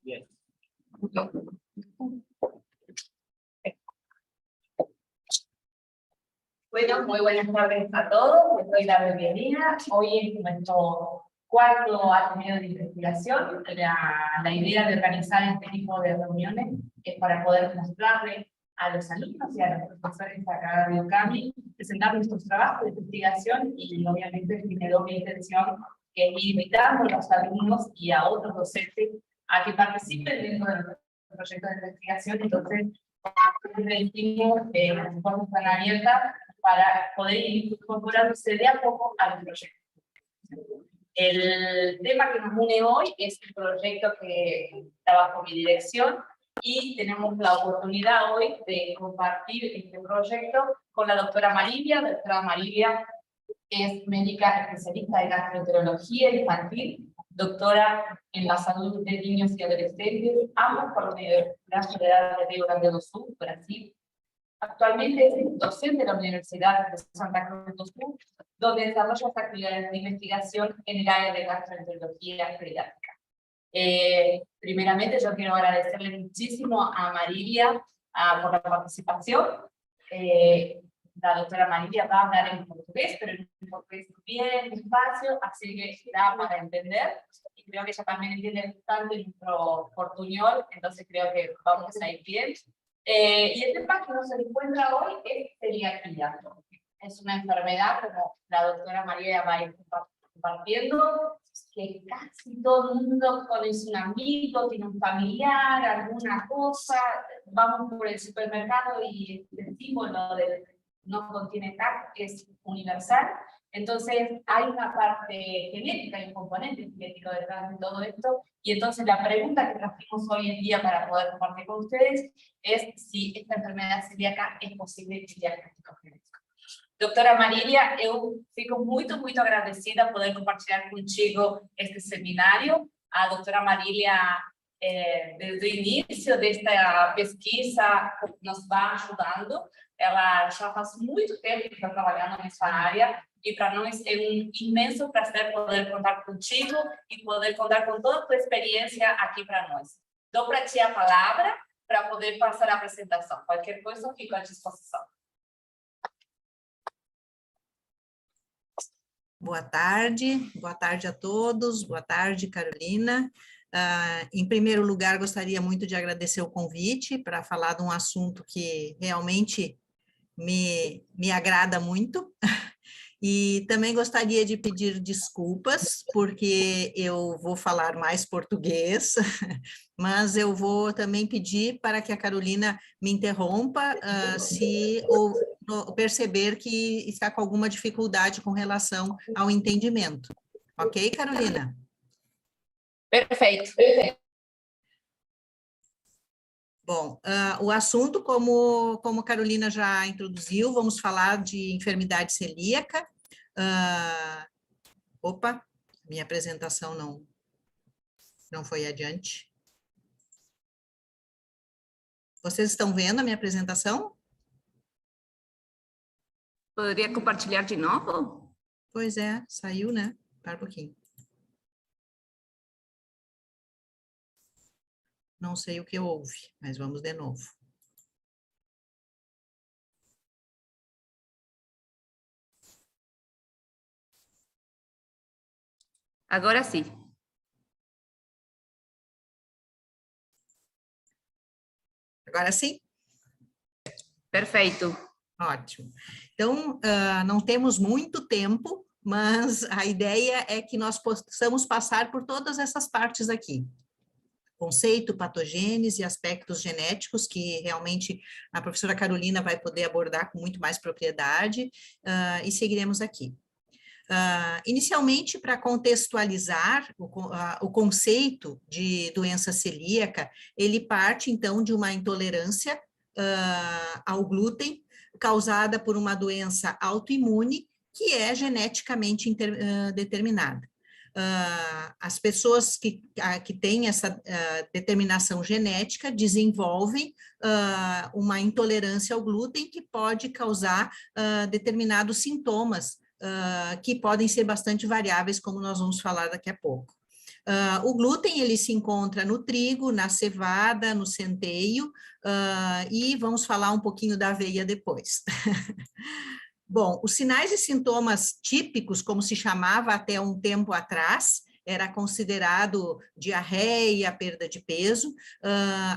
Bien. Bueno, muy buenas tardes a todos. Les doy la bienvenida. Hoy es nuestro cuarto año de investigación. La idea de organizar este tipo de reuniones es para poder mostrarle a los alumnos y a los profesores acá de UCAMI, presentar nuestros trabajos de investigación y obviamente generó mi intención que es ir invitando a los alumnos y a otros docentes a que participen dentro de nuestro proyecto de investigación. Entonces, dijimos que las puertas están abiertas para poder ir incorporándose de a poco al proyecto. El tema que nos une hoy es un proyecto que está bajo mi dirección y tenemos la oportunidad hoy de compartir este proyecto con la doctora Marilia. La doctora Marilia es médica especialista en gastroenterología infantil, doctora en la salud de niños y adolescentes, ambos por la Universidad Federal de Rio Grande do Sul, Brasil. Actualmente es docente de la Universidad de Santa Cruz do Sul, donde desarrolla actividades de investigación en el área de gastroenterología pediátrica. Primeramente, yo quiero agradecerle muchísimo a Marilia por la participación. La doctora Marilia va a hablar en portugués, pero en portugués bien despacio, así que da para entender. Y creo que ella también entiende tanto nuestro portuñol, entonces creo que vamos a ir bien. Y el tema que nos encuentra hoy es celiaquía. Es una enfermedad, como la doctora María va a ir compartiendo, que casi todo el mundo conoce un amigo, tiene un familiar, alguna cosa, vamos por el supermercado y el símbolo de no contiene TAC es universal. Entonces hay una parte genética, hay un componente genético detrás de todo esto, y entonces la pregunta que trajimos hoy en día para poder compartir con ustedes es si esta enfermedad celíaca es posible de diagnóstico genético. Doutora Marília, eu fico muito agradecida por poder compartilhar contigo este seminário. A doutora Marília, desde o início desta pesquisa, nos vai ajudando. Ela já faz muito tempo que está trabalhando nessa área e para nós é um imenso prazer poder contar contigo e poder contar com toda a tua experiência aqui para nós. Dou para ti a palavra para poder passar a apresentação. Qualquer coisa, fico à disposição. Boa tarde a todos, boa tarde, Carolina. Em primeiro lugar, gostaria muito de agradecer o convite para falar de um assunto que realmente me agrada muito. E também gostaria de pedir desculpas, porque eu vou falar mais português, mas eu vou também pedir para que a Carolina me interrompa se perceber que está com alguma dificuldade com relação ao entendimento. Ok, Carolina? Perfeito. Bom, o assunto, como a Carolina já introduziu, vamos falar de enfermidade celíaca. Opa, minha apresentação não foi adiante. Vocês estão vendo a minha apresentação? Poderia compartilhar de novo? Pois é, saiu, né? Para um pouquinho. Não sei o que houve, mas vamos de novo. Agora sim. Agora sim? Perfeito. Ótimo. Então, não temos muito tempo, mas a ideia é que nós possamos passar por todas essas partes aqui. Conceito, patogênese e aspectos genéticos, que realmente a professora Carolina vai poder abordar com muito mais propriedade, e seguiremos aqui. Inicialmente, para contextualizar o conceito de doença celíaca, ele parte, então, de uma intolerância ao glúten, causada por uma doença autoimune, que é geneticamente determinada. As pessoas que têm essa determinação genética desenvolvem uma intolerância ao glúten que pode causar determinados sintomas que podem ser bastante variáveis, como nós vamos falar daqui a pouco. O glúten, ele se encontra no trigo, na cevada, no centeio, e vamos falar um pouquinho da aveia depois. Bom, os sinais e sintomas típicos, como se chamava até um tempo atrás, era considerado diarreia, perda de peso.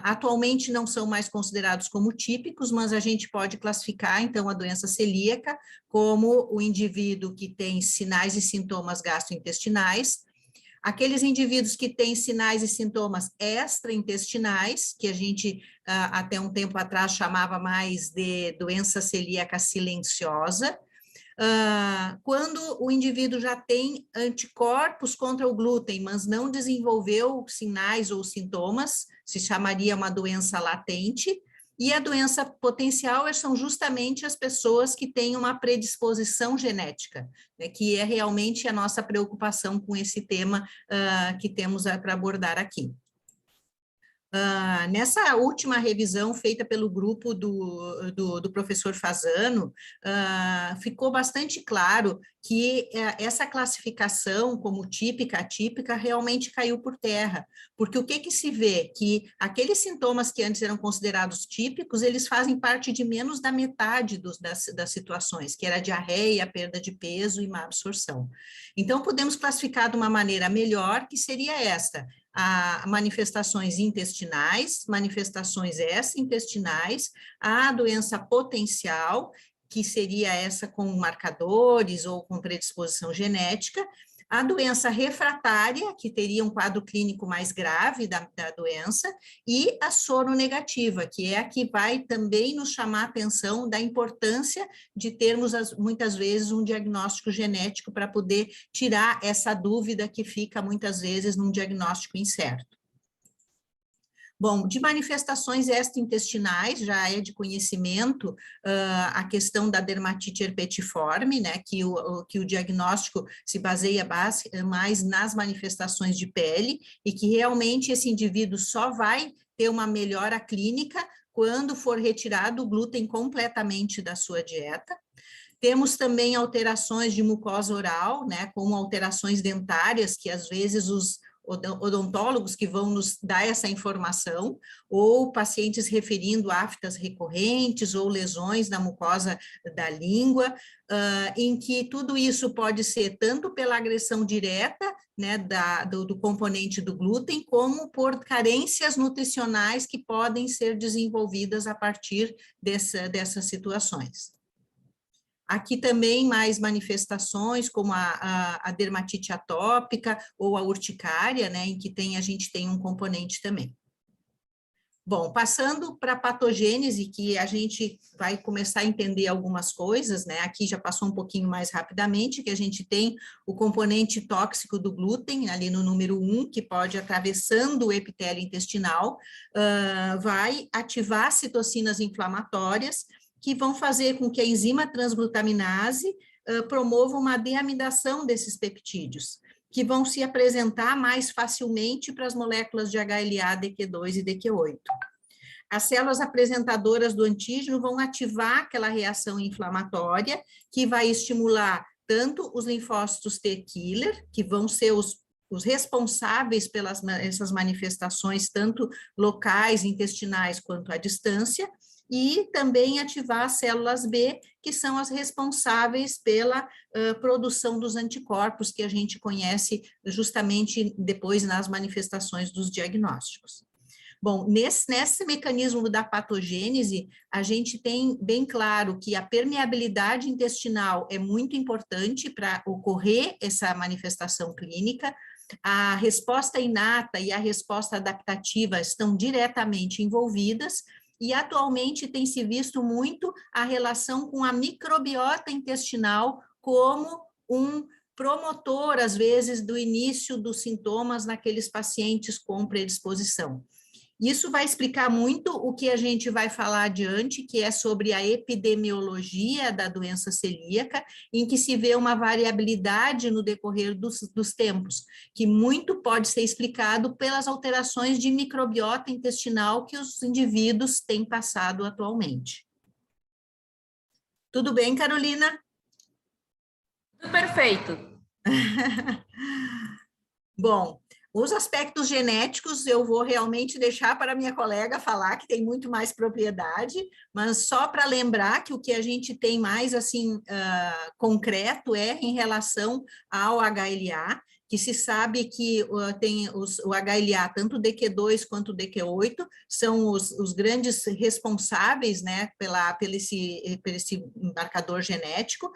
Atualmente não são mais considerados como típicos, mas a gente pode classificar, então, a doença celíaca como o indivíduo que tem sinais e sintomas gastrointestinais, aqueles indivíduos que têm sinais e sintomas extraintestinais, que a gente até um tempo atrás chamava mais de doença celíaca silenciosa, quando o indivíduo já tem anticorpos contra o glúten, mas não desenvolveu sinais ou sintomas, se chamaria uma doença latente, e a doença potencial são justamente as pessoas que têm uma predisposição genética, né, que é realmente a nossa preocupação com esse tema que temos para abordar aqui. Nessa última revisão feita pelo grupo do professor Fasano, ficou bastante claro que essa classificação como típica, atípica, realmente caiu por terra, porque o que se vê? Que aqueles sintomas que antes eram considerados típicos, eles fazem parte de menos da metade das situações, que era diarreia, perda de peso e má absorção. Então, podemos classificar de uma maneira melhor, que seria esta: manifestações intestinais, manifestações extraintestinais, a doença potencial, que seria essa com marcadores ou com predisposição genética, a doença refratária, que teria um quadro clínico mais grave da doença, e a soronegativa, que é a que vai também nos chamar a atenção da importância de termos, muitas vezes, um diagnóstico genético para poder tirar essa dúvida que fica, muitas vezes, num diagnóstico incerto. Bom, de manifestações extraintestinais, já é de conhecimento a questão da dermatite herpetiforme, né, que o diagnóstico se baseia mais nas manifestações de pele, e que realmente esse indivíduo só vai ter uma melhora clínica quando for retirado o glúten completamente da sua dieta. Temos também alterações de mucosa oral, né, como alterações dentárias, que às vezes os odontólogos que vão nos dar essa informação, ou pacientes referindo aftas recorrentes ou lesões na mucosa da língua, em que tudo isso pode ser tanto pela agressão direta, né, do componente do glúten, como por carências nutricionais que podem ser desenvolvidas a partir dessas situações. Aqui também mais manifestações, como a dermatite atópica ou a urticária, né, em que a gente tem um componente também. Bom, passando para a patogênese, que a gente vai começar a entender algumas coisas, né, aqui já passou um pouquinho mais rapidamente, que a gente tem o componente tóxico do glúten, ali no número 1, que pode, atravessando o epitélio intestinal, vai ativar citocinas inflamatórias, que vão fazer com que a enzima transglutaminase promova uma deamidação desses peptídeos, que vão se apresentar mais facilmente para as moléculas de HLA, DQ2 e DQ8. As células apresentadoras do antígeno vão ativar aquela reação inflamatória, que vai estimular tanto os linfócitos T-killer, que vão ser os responsáveis pelas essas manifestações, tanto locais, intestinais, quanto à distância, e também ativar as células B, que são as responsáveis pela produção dos anticorpos, que a gente conhece justamente depois nas manifestações dos diagnósticos. Bom, nesse mecanismo da patogênese, a gente tem bem claro que a permeabilidade intestinal é muito importante para ocorrer essa manifestação clínica. A resposta inata e a resposta adaptativa estão diretamente envolvidas, e atualmente tem se visto muito a relação com a microbiota intestinal como um promotor, às vezes, do início dos sintomas naqueles pacientes com predisposição. Isso vai explicar muito o que a gente vai falar adiante, que é sobre a epidemiologia da doença celíaca, em que se vê uma variabilidade no decorrer dos tempos, que muito pode ser explicado pelas alterações de microbiota intestinal que os indivíduos têm passado atualmente. Tudo bem, Carolina? Tudo perfeito. Bom, Os aspectos genéticos eu vou realmente deixar para a minha colega falar, que tem muito mais propriedade, mas só para lembrar que o que a gente tem mais assim concreto é em relação ao HLA, que se sabe que tem o HLA, tanto o DQ2 quanto o DQ8, são os grandes responsáveis, né, por esse marcador genético,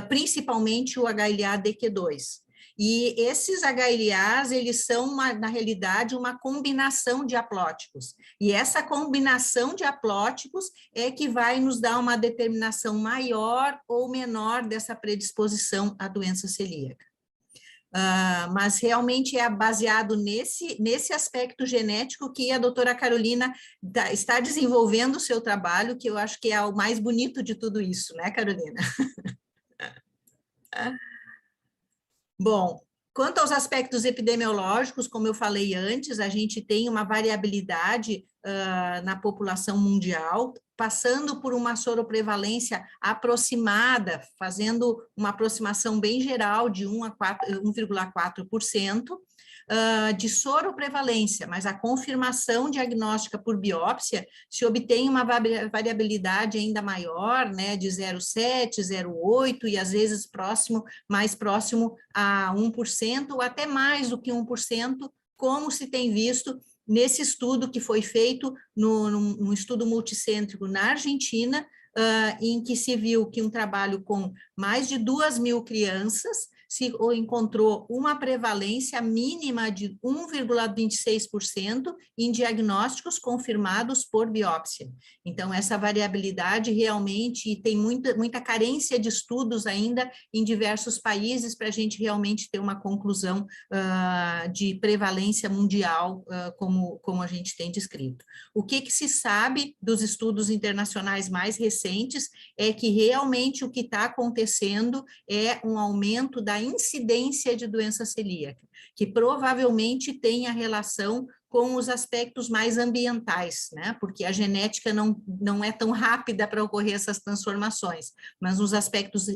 principalmente o HLA DQ2. E esses HLAs, eles são, na realidade, uma combinação de haplóticos. E essa combinação de haplóticos é que vai nos dar uma determinação maior ou menor dessa predisposição à doença celíaca. Mas realmente é baseado nesse aspecto genético que a doutora Carolina está desenvolvendo o seu trabalho, que eu acho que é o mais bonito de tudo isso, né, Carolina? Bom, quanto aos aspectos epidemiológicos, como eu falei antes, a gente tem uma variabilidade na população mundial, passando por uma soroprevalência aproximada, fazendo uma aproximação bem geral de 1,4%, de soroprevalência, mas a confirmação diagnóstica por biópsia se obtém uma variabilidade ainda maior, né, de 0,7, 0,8 e às vezes mais próximo a 1% ou até mais do que 1%, como se tem visto nesse estudo que foi feito num estudo multicêntrico na Argentina, em que se viu que um trabalho com mais de 2.000 crianças se encontrou uma prevalência mínima de 1,26% em diagnósticos confirmados por biópsia. Então, essa variabilidade realmente tem muita carência de estudos ainda em diversos países para a gente realmente ter uma conclusão de prevalência mundial, como a gente tem descrito. O que se sabe dos estudos internacionais mais recentes é que realmente o que está acontecendo é um aumento da incidência de doença celíaca, que provavelmente tem a relação com os aspectos mais ambientais, né? Porque a genética não é tão rápida para ocorrer essas transformações, mas nos aspectos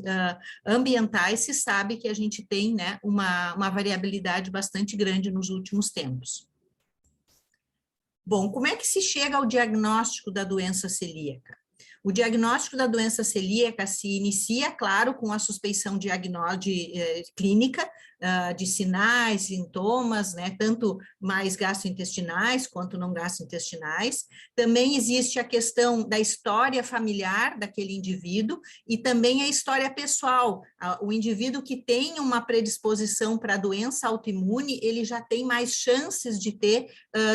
ambientais se sabe que a gente tem, né, uma variabilidade bastante grande nos últimos tempos. Bom, como é que se chega ao diagnóstico da doença celíaca? O diagnóstico da doença celíaca se inicia, claro, com a suspeição clínica, de sinais, sintomas, né, tanto mais gastrointestinais quanto não gastrointestinais. Também existe a questão da história familiar daquele indivíduo e também a história pessoal. O indivíduo que tem uma predisposição para a doença autoimune, ele já tem mais chances de ter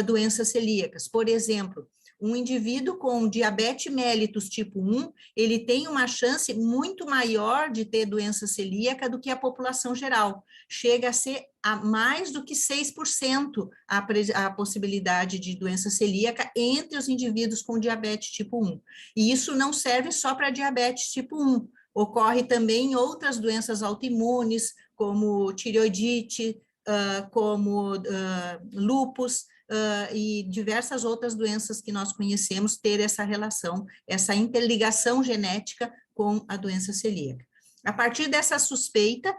doenças celíacas. Por exemplo, um indivíduo com diabetes mellitus tipo 1, ele tem uma chance muito maior de ter doença celíaca do que a população geral. Chega a ser a mais do que 6% a possibilidade de doença celíaca entre os indivíduos com diabetes tipo 1. E isso não serve só para diabetes tipo 1. Ocorre também em outras doenças autoimunes, como tireoidite, como lúpus, e diversas outras doenças que nós conhecemos ter essa relação, essa interligação genética com a doença celíaca. A partir dessa suspeita,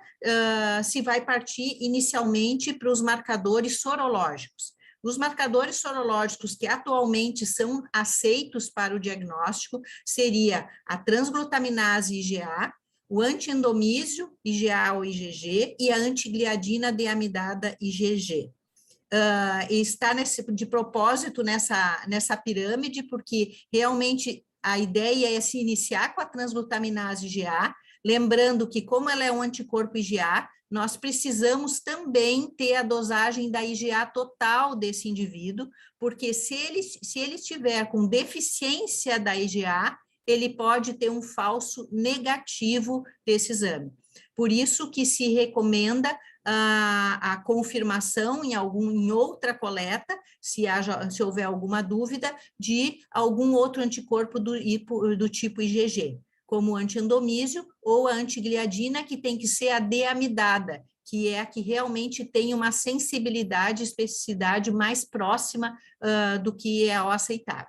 se vai partir inicialmente para os marcadores sorológicos. Os marcadores sorológicos que atualmente são aceitos para o diagnóstico seria a transglutaminase IgA, o antiendomísio IgA ou IgG e a antigliadina deamidada IgG. Está de propósito nessa pirâmide, porque realmente a ideia é se iniciar com a transglutaminase IgA, lembrando que como ela é um anticorpo IgA, nós precisamos também ter a dosagem da IgA total desse indivíduo, porque se ele estiver com deficiência da IgA, ele pode ter um falso negativo desse exame. Por isso que se recomenda a confirmação em outra coleta, se houver alguma dúvida, de algum outro anticorpo do tipo IgG, como o antiendomísio ou a antigliadina, que tem que ser a deamidada, que é a que realmente tem uma sensibilidade e especificidade mais próxima do que é o aceitável.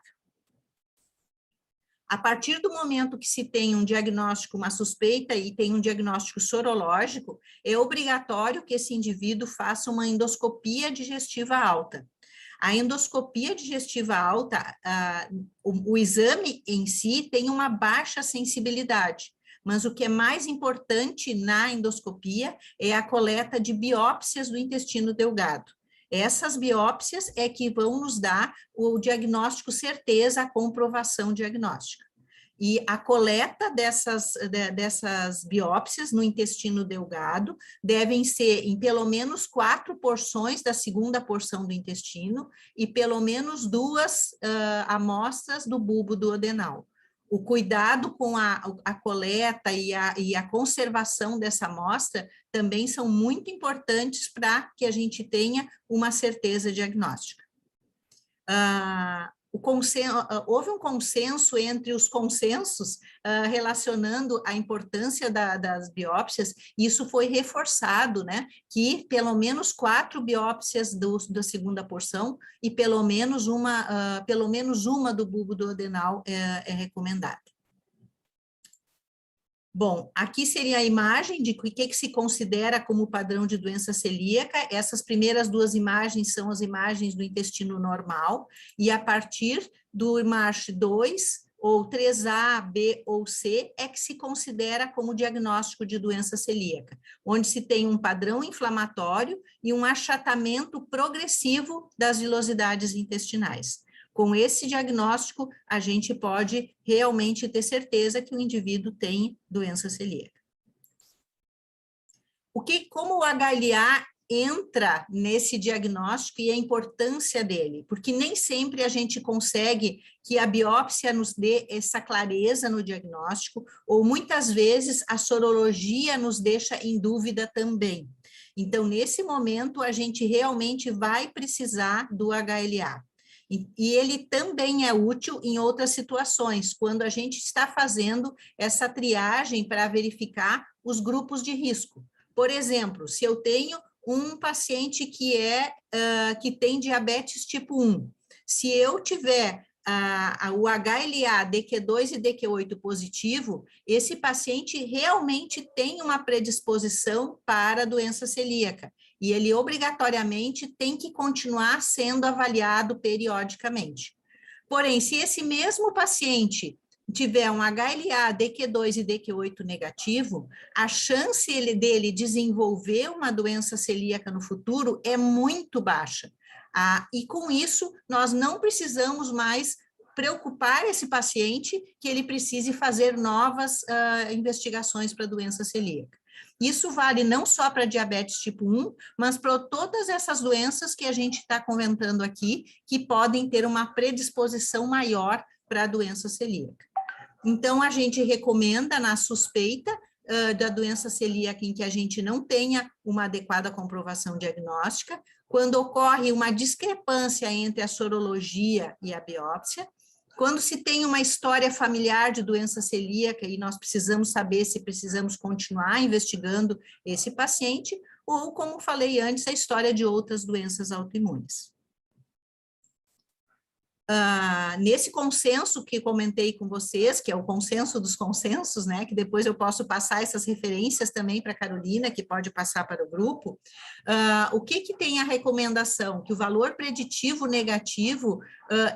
A partir do momento que se tem um diagnóstico, uma suspeita e tem um diagnóstico sorológico, é obrigatório que esse indivíduo faça uma endoscopia digestiva alta. A endoscopia digestiva alta, o exame em si tem uma baixa sensibilidade, mas o que é mais importante na endoscopia é a coleta de biópsias do intestino delgado. Essas biópsias é que vão nos dar o diagnóstico certeza, a comprovação diagnóstica. E a coleta dessas biópsias no intestino delgado devem ser em pelo menos 4 porções da segunda porção do intestino e pelo menos 2 amostras do bulbo duodenal. O cuidado com a coleta e a conservação dessa amostra também são muito importantes para que a gente tenha uma certeza diagnóstica. Houve um consenso entre os consensos relacionando a importância das biópsias, e isso foi reforçado, né, que pelo menos 4 biópsias da segunda porção e pelo menos uma do bulbo duodenal é recomendada. Bom, aqui seria a imagem de o que se considera como padrão de doença celíaca. Essas primeiras 2 imagens são as imagens do intestino normal, e a partir do MASH 2, ou 3A, B ou C, é que se considera como diagnóstico de doença celíaca, onde se tem um padrão inflamatório e um achatamento progressivo das vilosidades intestinais. Com esse diagnóstico, a gente pode realmente ter certeza que o indivíduo tem doença celíaca. Como o HLA entra nesse diagnóstico e a importância dele? Porque nem sempre a gente consegue que a biópsia nos dê essa clareza no diagnóstico, ou muitas vezes a sorologia nos deixa em dúvida também. Então, nesse momento, a gente realmente vai precisar do HLA. E ele também é útil em outras situações, quando a gente está fazendo essa triagem para verificar os grupos de risco. Por exemplo, se eu tenho um paciente que tem diabetes tipo 1, se eu tiver o HLA DQ2 e DQ8 positivo, esse paciente realmente tem uma predisposição para a doença celíaca, e ele obrigatoriamente tem que continuar sendo avaliado periodicamente. Porém, se esse mesmo paciente tiver um HLA DQ2 e DQ8 negativo, a chance dele desenvolver uma doença celíaca no futuro é muito baixa. E com isso, nós não precisamos mais preocupar esse paciente que ele precise fazer novas investigações para a doença celíaca. Isso vale não só para diabetes tipo 1, mas para todas essas doenças que a gente está comentando aqui, que podem ter uma predisposição maior para a doença celíaca. Então, a gente recomenda, na suspeita da doença celíaca em que a gente não tenha uma adequada comprovação diagnóstica, quando ocorre uma discrepância entre a sorologia e a biópsia, quando se tem uma história familiar de doença celíaca e nós precisamos saber se precisamos continuar investigando esse paciente, ou, como falei antes, a história de outras doenças autoimunes. Nesse consenso que comentei com vocês, que é o consenso dos consensos, né, que depois eu posso passar essas referências também para a Carolina, que pode passar para o grupo, o que tem a recomendação? Que o valor preditivo negativo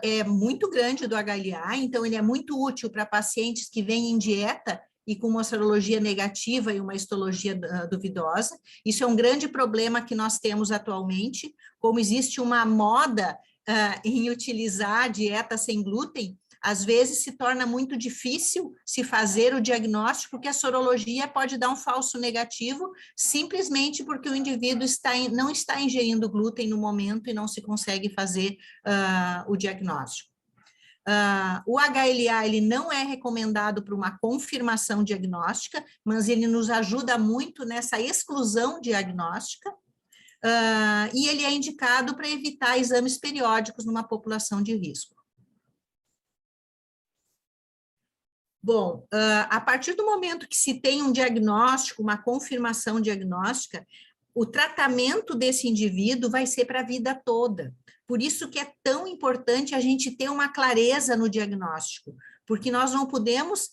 é muito grande do HLA, então ele é muito útil para pacientes que vêm em dieta e com uma sorologia negativa e uma histologia duvidosa. Isso é um grande problema que nós temos atualmente, como existe uma moda em utilizar dieta sem glúten, às vezes se torna muito difícil se fazer o diagnóstico, porque a sorologia pode dar um falso negativo, simplesmente porque o indivíduo não está ingerindo glúten no momento e não se consegue fazer o diagnóstico. O HLA ele não é recomendado para uma confirmação diagnóstica, mas ele nos ajuda muito nessa exclusão diagnóstica, e ele é indicado para evitar exames periódicos numa população de risco. Bom, a partir do momento que se tem um diagnóstico, uma confirmação diagnóstica, o tratamento desse indivíduo vai ser para a vida toda. Por isso que é tão importante a gente ter uma clareza no diagnóstico, porque nós não podemos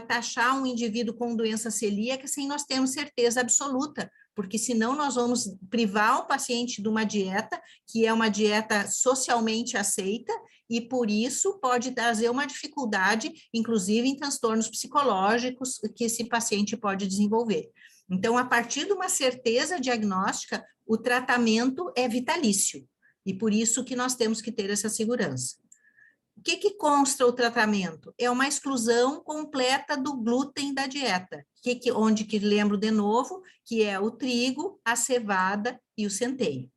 taxar um indivíduo com doença celíaca sem nós termos certeza absoluta, porque senão nós vamos privar o paciente de uma dieta que é uma dieta socialmente aceita e por isso pode trazer uma dificuldade, inclusive em transtornos psicológicos que esse paciente pode desenvolver. Então, a partir de uma certeza diagnóstica, o tratamento é vitalício e por isso que nós temos que ter essa segurança. O que consta o tratamento? É uma exclusão completa do glúten da dieta, onde lembro de novo, que é o trigo, a cevada e o centeio.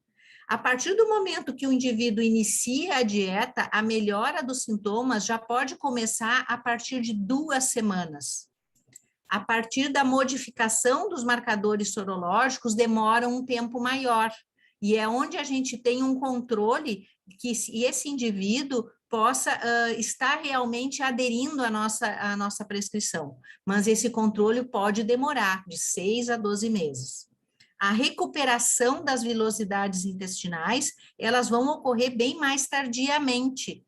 A partir do momento que o indivíduo inicia a dieta, a melhora dos sintomas já pode começar a partir de 2 semanas. A partir da modificação dos marcadores sorológicos, demora um tempo maior, e é onde a gente tem um controle que esse indivíduo possa estar realmente aderindo à nossa prescrição, mas esse controle pode demorar de 6 a 12 meses. A recuperação das vilosidades intestinais, elas vão ocorrer bem mais tardiamente,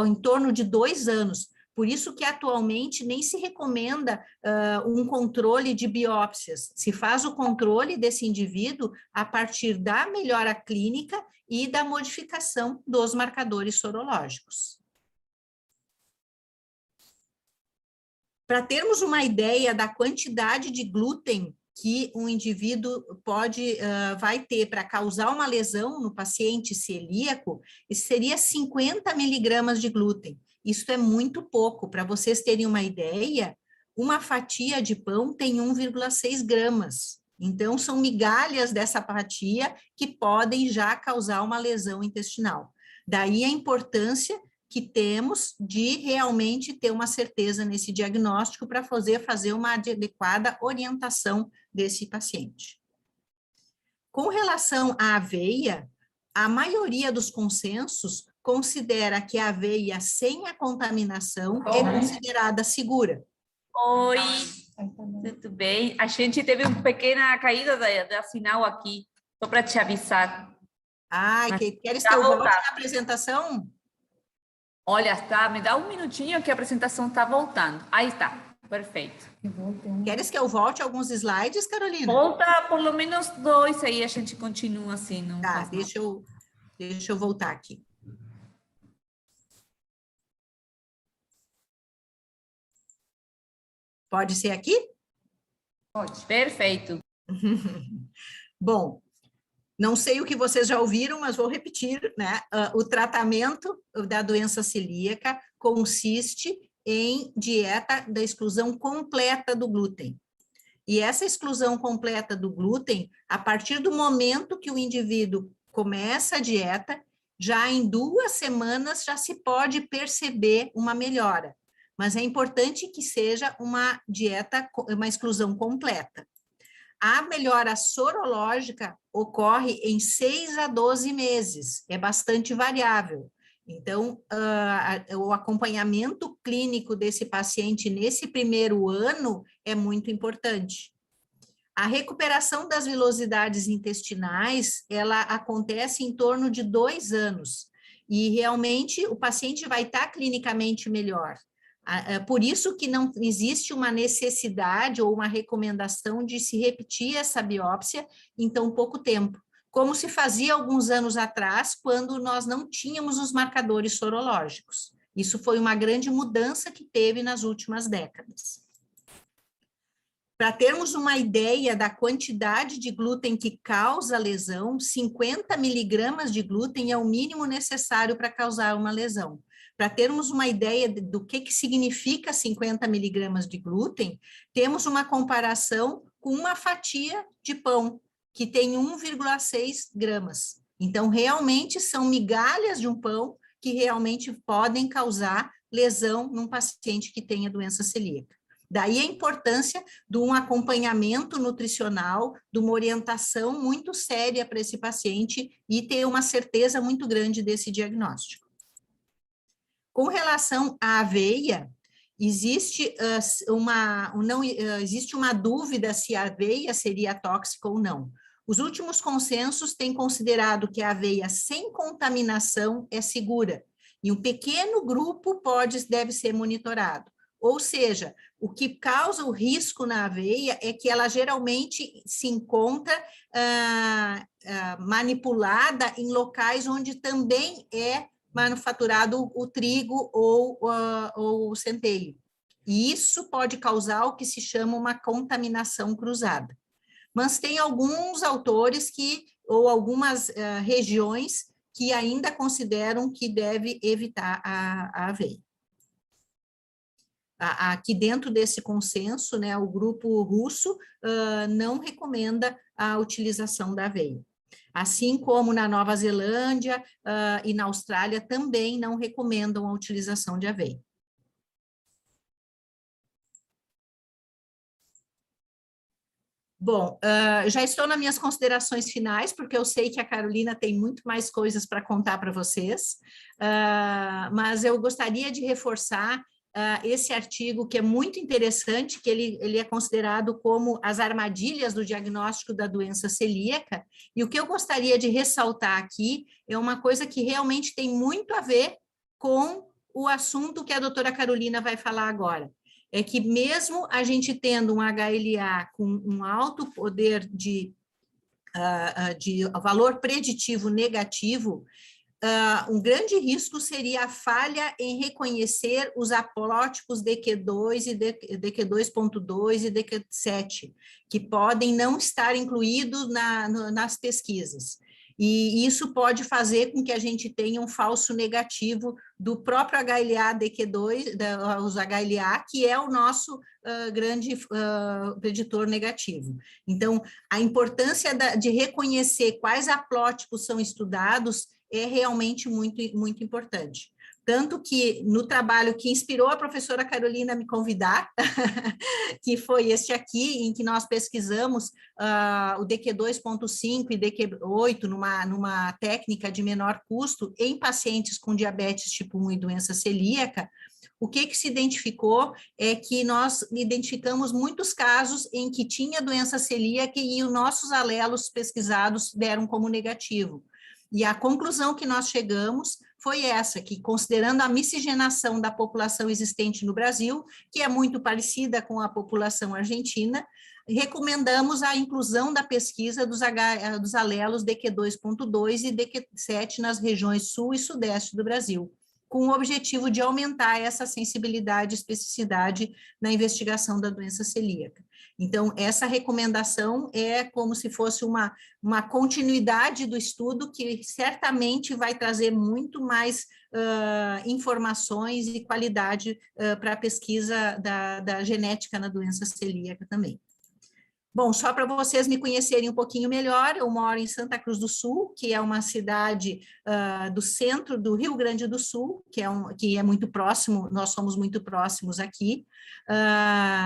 em torno de 2 anos, por isso que atualmente nem se recomenda um controle de biópsias, se faz o controle desse indivíduo a partir da melhora clínica e da modificação dos marcadores sorológicos. Para termos uma ideia da quantidade de glúten que um indivíduo vai ter para causar uma lesão no paciente celíaco, isso seria 50 miligramas de glúten. Isso é muito pouco. Para vocês terem uma ideia, uma fatia de pão tem 1,6 gramas. Então, são migalhas dessa fatia que podem já causar uma lesão intestinal. Daí a importância que temos de realmente ter uma certeza nesse diagnóstico para fazer uma adequada orientação desse paciente. Com relação à aveia, a maioria dos consensos considera que a aveia sem a contaminação é considerada segura. Oi, tudo bem? A gente teve uma pequena caída da sinal aqui, só para te avisar. Queres que eu volte na apresentação? Olha, me dá um minutinho que a apresentação está voltando. Aí está, perfeito. Queres que eu volte alguns slides, Carolina? Volta pelo menos 2, aí a gente continua assim. Não tá, deixa eu voltar aqui. Pode ser aqui? Pode. Perfeito. Bom, não sei o que vocês já ouviram, mas vou repetir, né? O tratamento da doença celíaca consiste em dieta da exclusão completa do glúten. E essa exclusão completa do glúten, a partir do momento que o indivíduo começa a dieta, já em 2 semanas já se pode perceber uma melhora. Mas é importante que seja uma dieta, uma exclusão completa. A melhora sorológica ocorre em 6 a 12 meses, é bastante variável. Então, o acompanhamento clínico desse paciente nesse primeiro ano é muito importante. A recuperação das vilosidades intestinais, ela acontece em torno de 2 anos, e realmente o paciente vai estar clinicamente melhor. Por isso que não existe uma necessidade ou uma recomendação de se repetir essa biópsia em tão pouco tempo, como se fazia alguns anos atrás, quando nós não tínhamos os marcadores sorológicos. Isso foi uma grande mudança que teve nas últimas décadas. Para termos uma ideia da quantidade de glúten que causa lesão, 50 miligramas de glúten é o mínimo necessário para causar uma lesão. Para termos uma ideia do que significa 50 miligramas de glúten, temos uma comparação com uma fatia de pão, que tem 1,6 gramas. Então, realmente, são migalhas de um pão que realmente podem causar lesão num paciente que tenha doença celíaca. Daí a importância de um acompanhamento nutricional, de uma orientação muito séria para esse paciente e ter uma certeza muito grande desse diagnóstico. Com relação à aveia, existe uma dúvida se a aveia seria tóxica ou não. Os últimos consensos têm considerado que a aveia sem contaminação é segura, e um pequeno grupo deve ser monitorado. Ou seja, o que causa o risco na aveia é que ela geralmente se encontra manipulada em locais onde também é manufaturado o trigo ou o centeio. E isso pode causar o que se chama uma contaminação cruzada. Mas tem alguns autores ou algumas regiões que ainda consideram que deve evitar a aveia. Aqui dentro desse consenso, né, o grupo russo não recomenda a utilização da aveia. Assim como na Nova Zelândia e na Austrália também não recomendam a utilização de aveia. Bom, já estou nas minhas considerações finais, porque eu sei que a Carolina tem muito mais coisas para contar para vocês, mas eu gostaria de reforçar esse artigo, que é muito interessante, que ele é considerado como as armadilhas do diagnóstico da doença celíaca, e o que eu gostaria de ressaltar aqui é uma coisa que realmente tem muito a ver com o assunto que a doutora Carolina vai falar agora. É que mesmo a gente tendo um HLA com um alto poder de valor preditivo negativo, um grande risco seria a falha em reconhecer os haplótipos DQ2 e DQ2.2 e DQ7, que podem não estar incluídos nas pesquisas. E isso pode fazer com que a gente tenha um falso negativo do próprio HLA-DQ2, os HLA, que é o nosso grande preditor negativo. Então, a importância de reconhecer quais haplótipos são estudados é realmente muito, muito importante. Tanto que no trabalho que inspirou a professora Carolina a me convidar, que foi este aqui, em que nós pesquisamos o DQ2.5 e DQ8 numa técnica de menor custo em pacientes com diabetes tipo 1 e doença celíaca, o que se identificou é que nós identificamos muitos casos em que tinha doença celíaca e os nossos alelos pesquisados deram como negativo. E a conclusão que nós chegamos foi essa, que considerando a miscigenação da população existente no Brasil, que é muito parecida com a população argentina, recomendamos a inclusão da pesquisa dos alelos DQ2.2 e DQ7 nas regiões sul e sudeste do Brasil, com o objetivo de aumentar essa sensibilidade e especificidade na investigação da doença celíaca. Então, essa recomendação é como se fosse uma continuidade do estudo que certamente vai trazer muito mais informações e qualidade para a pesquisa da genética na doença celíaca também. Bom, só para vocês me conhecerem um pouquinho melhor, eu moro em Santa Cruz do Sul, que é uma cidade do centro do Rio Grande do Sul, que é muito próximo, nós somos muito próximos aqui,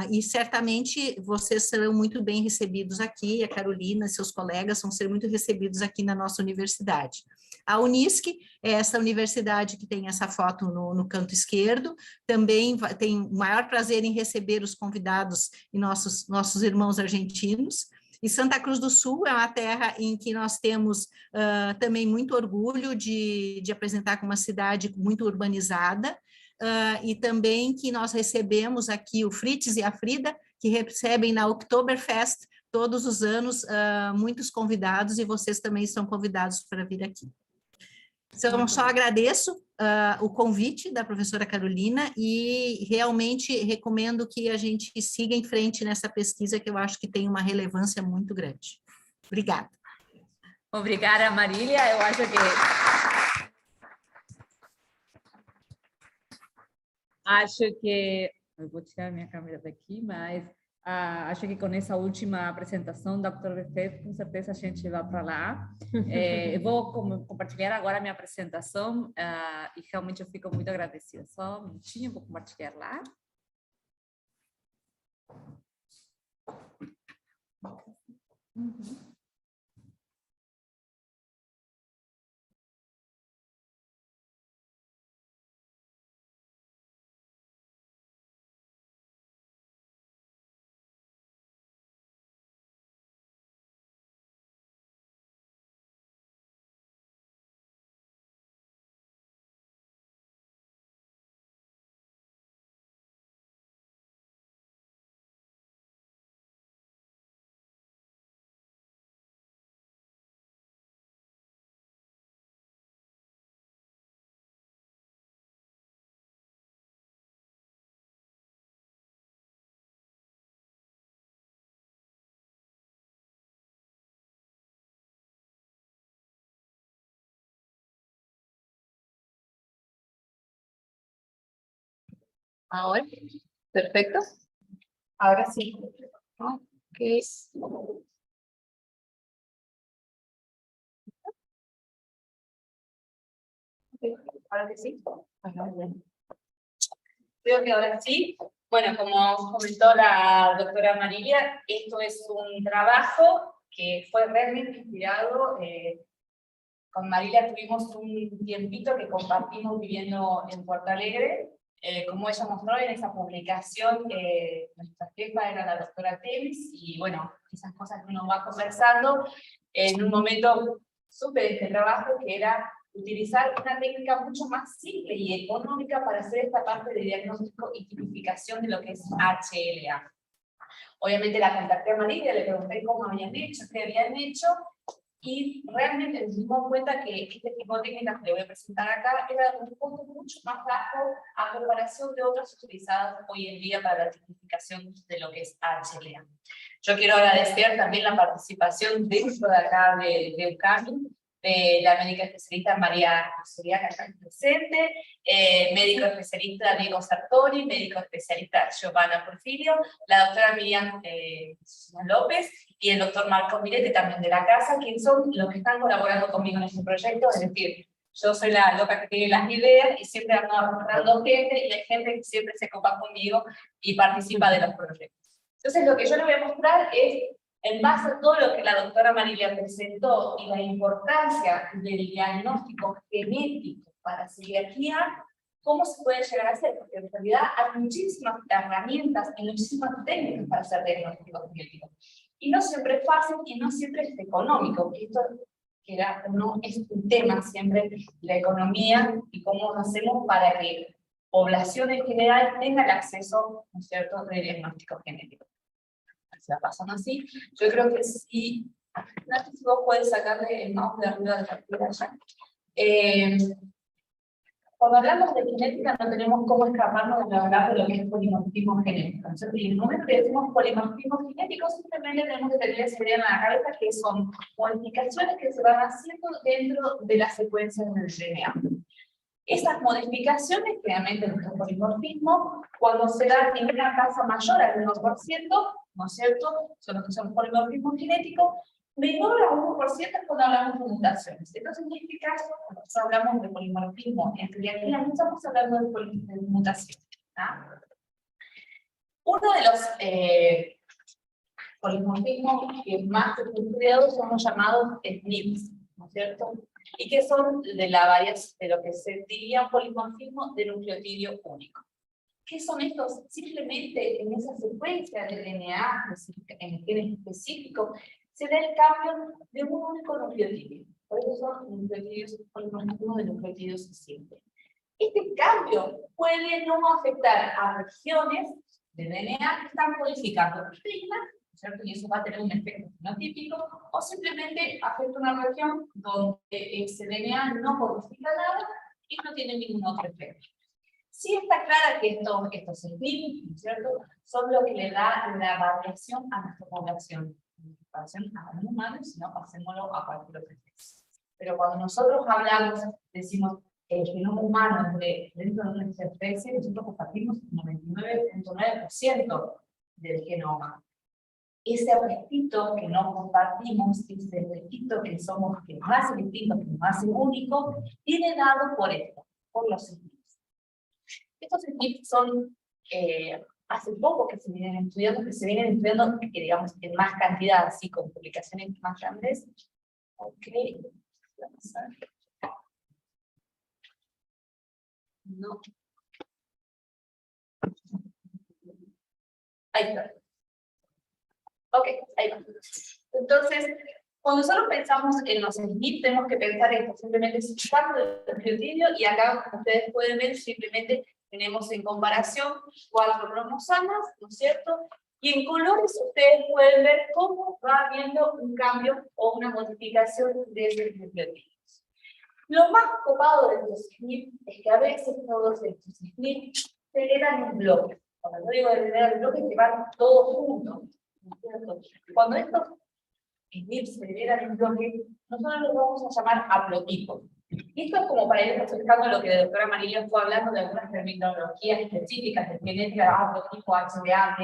e certamente vocês serão muito bem recebidos aqui, a Carolina e seus colegas vão ser muito recebidos aqui na nossa universidade. A Unisc é essa universidade que tem essa foto no canto esquerdo, também tem o maior prazer em receber os convidados e nossos irmãos argentinos. E Santa Cruz do Sul é uma terra em que nós temos também muito orgulho de apresentar como uma cidade muito urbanizada, e também que nós recebemos aqui o Fritz e a Frida, que recebem na Oktoberfest todos os anos muitos convidados, e vocês também são convidados para vir aqui. Então, só agradeço o convite da professora Carolina e realmente recomendo que a gente siga em frente nessa pesquisa, que eu acho que tem uma relevância muito grande. Obrigada. Obrigada, Marília. Eu acho que eu vou tirar minha câmera daqui, mas acho que com essa última apresentação da doutora Befé, com certeza a gente vai para lá. Eu vou compartilhar agora a minha apresentação e realmente eu fico muito agradecida. Só um minutinho, vou compartilhar lá. Uhum. Ahora, perfecto. Ahora sí. Ok. Ahora que sí. Creo que ahora sí. Bueno, como comentó la doctora María, esto es un trabajo que fue realmente inspirado. Con Marilia tuvimos un tiempito que compartimos viviendo en Puerto Alegre. Como ella mostró en esa publicación, nuestra jefa era la doctora Tevis, y bueno, esas cosas que uno va conversando, en un momento supe de este trabajo que era utilizar una técnica mucho más simple y económica para hacer esta parte de diagnóstico y tipificación de lo que es HLA. Obviamente la contacté a Marilia, le pregunté cómo habían hecho, qué habían hecho, y realmente nos dimos cuenta que este tipo de técnicas que le voy a presentar acá era de un costo mucho más bajo a comparación de otras utilizadas hoy en día para la tipificación de lo que es HLA. Yo quiero agradecer también la participación dentro de acá de UCAMI, de la médica especialista María Josería, que está presente, médico especialista Diego Sartori, médico especialista Giovanna Porfirio, la doctora Miriam López y el doctor Marco Milete, también de la casa, quienes son los que están colaborando conmigo en este proyecto. Es decir, yo soy la loca que tiene las ideas y siempre ando aportando gente, y hay gente que siempre se copa conmigo y participa de los proyectos. Entonces, lo que yo les voy a mostrar es, en base a todo lo que la doctora Marilia presentó y la importancia del diagnóstico genético para celiaquía, cómo se puede llegar a hacer, porque en realidad hay muchísimas herramientas y muchísimas técnicas para hacer diagnósticos genéticos. Y no siempre es fácil y no siempre es económico. Esto no es un tema siempre, la economía y cómo lo hacemos para que la población en general tenga el acceso, ¿no es cierto?, de diagnóstico genético. Se va pasando así. Yo creo que sí. No sé si vos puedes sacarle el mouse de arriba de la partida ya. Cuando hablamos de genética no tenemos cómo escaparnos de hablar de lo que es polimorfismo genético. Entonces, en el momento que decimos polimorfismo genético, simplemente tenemos que tener esa idea en la cabeza, que son modificaciones que se van haciendo dentro de la secuencia del DNA. Esas modificaciones, claramente nuestro polimorfismo, cuando se dan en una tasa mayor al 1%, ¿no es cierto?, son los que son polimorfismo genético. Menor a 1% es cuando hablamos de mutaciones. Entonces, en este caso, cuando hablamos de polimorfismo en celiaquía, no estamos hablando de mutaciones. Uno de los polimorfismos que más estudiados son los llamados SNPs, ¿no es cierto? Y que son de la variación de lo que se diría un polimorfismo de nucleotidio único. ¿Qué son estos? Simplemente en esa secuencia de DNA, en el gen específico, se da el cambio de un único nucleotidio. Por eso son nucleotidios, polimorfismos de nucleotidios simples. Este cambio puede no afectar a regiones de DNA que están codificando proteínas, ¿cierto? Y eso va a tener un efecto fenotípico, o simplemente afecta una región donde ese DNA no codifica nada y no tiene ningún otro efecto. Sí está clara que estos SNPs, ¿cierto?, son lo que le da la variación a nuestra población. Variación a los humanos, si no, pasémoslo a cualquier otra especie. Pero cuando nosotros hablamos, decimos el genoma humano dentro de nuestra especie, nosotros compartimos el 99.9% del genoma. Ese retito que no compartimos, ese retito que somos, que nos hace distinto, que nos hace único, viene dado por esto, por los SNPs. Estos SNPs son, hace poco que se vienen estudiando, que digamos, en más cantidad, así, con publicaciones más grandes. Ok, vamos a ver. No. Ahí está. Ok, ahí va. Entonces, cuando nosotros pensamos en los SNPs, tenemos que pensar en simplemente es parte del nucleotidio, y acá, como ustedes pueden ver, simplemente tenemos en comparación 4 cromosomas, ¿no es cierto? Y en colores ustedes pueden ver cómo va habiendo un cambio o una modificación de esos nucleotidios. Lo más copado de estos SNPs es que a veces todos estos SNPs se heredan en bloques. Cuando yo digo heredar en bloques, que van todos juntos, ¿no es cierto? Cuando estos SNPs se heredan en bloques, nosotros los vamos a llamar haplotipos. Y esto es como para ir especificando lo que la doctora Marilia fue hablando de algunas terminologías específicas de genética, haplotipo, HLA,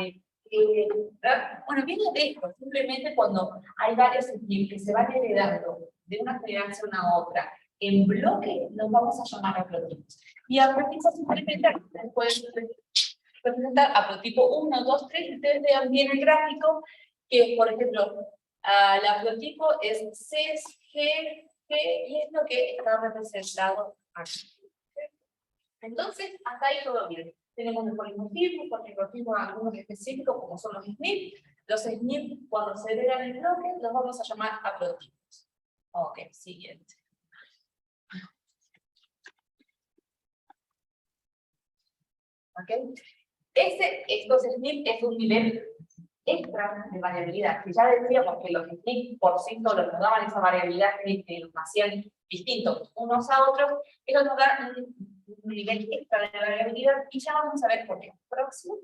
bueno, viene de esto, simplemente cuando hay varios SNP que se van heredando de una generación a otra, en bloque, los vamos a llamar haplotipos. Y haplotipos simplemente pueden representar haplotipo 1, 2, 3, y ustedes vean bien el gráfico, que por ejemplo, el haplotipo es C, G, G, y es lo que está representado aquí. Entonces, hasta ahí todo bien. Tenemos el polimorfismo, polimorfismo algunos específicos, como son los SNP. Los SNP, cuando se heredan en bloque, los vamos a llamar haplotipos. Ok, siguiente. ¿Ok? Estos SNP es un nivel extra de variabilidad, que ya decíamos que los SNP por sí solos nos daban esa variabilidad que nos hacían distintos unos a otros, ellos nos dan un nivel extra de variabilidad, y ya vamos a ver por qué. Próximo.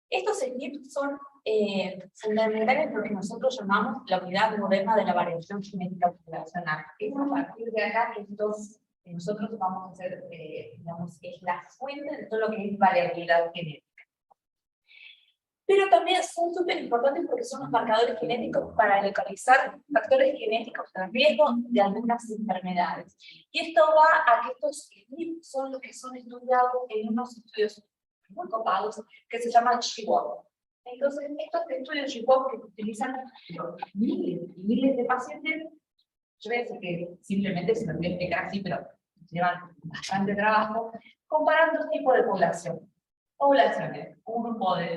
Estos SNP son fundamentales en lo que nosotros llamamos la unidad moderna de la variación genética populacional. Es a partir de acá que nosotros vamos a hacer, digamos, es la fuente de todo lo que es variabilidad genética. Pero también son súper importantes porque son los marcadores genéticos para localizar factores genéticos de riesgo de algunas enfermedades. Y esto va a que estos SNP son los que son estudiados en unos estudios muy copados que se llaman GWAS. Entonces, estos estudios GWAS que utilizan miles y miles de pacientes, yo voy a decir que simplemente se lo voy a explicar así, pero llevan bastante trabajo, comparando dos tipos de población. Poblaciones, un grupo de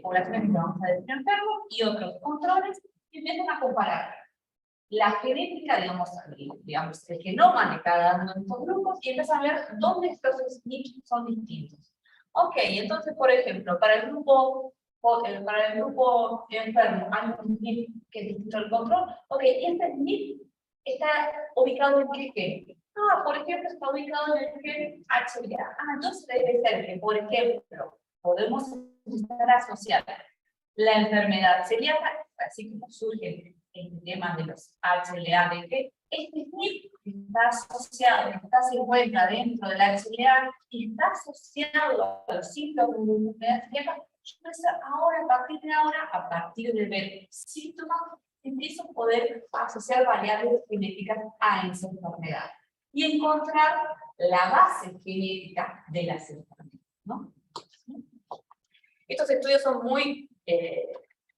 poblaciones que vamos a decir enfermos y otros controles, y empiezan a comparar la genética, digamos, el genoma de cada uno de estos grupos, y empiezan a ver dónde estos SNP son distintos. Ok, entonces, por ejemplo, para el grupo enfermo hay un SNP que es distinto al control. Ok, y este SNP está ubicado en qué gen. Por ejemplo, está ubicado en el gen HLA. Entonces debe ser que, por ejemplo, podemos estar asociados la enfermedad celíaca, así como surge el tema de los HLA, de que este SNP está asociado, se encuentra dentro de la HLA y está asociado a los síntomas de la enfermedad celíaca. Yo empiezo ahora, a partir de ver síntomas, empiezo a poder asociar variables genéticas a esa enfermedad y encontrar la base genética de las enfermedades, ¿no? Estos estudios son muy...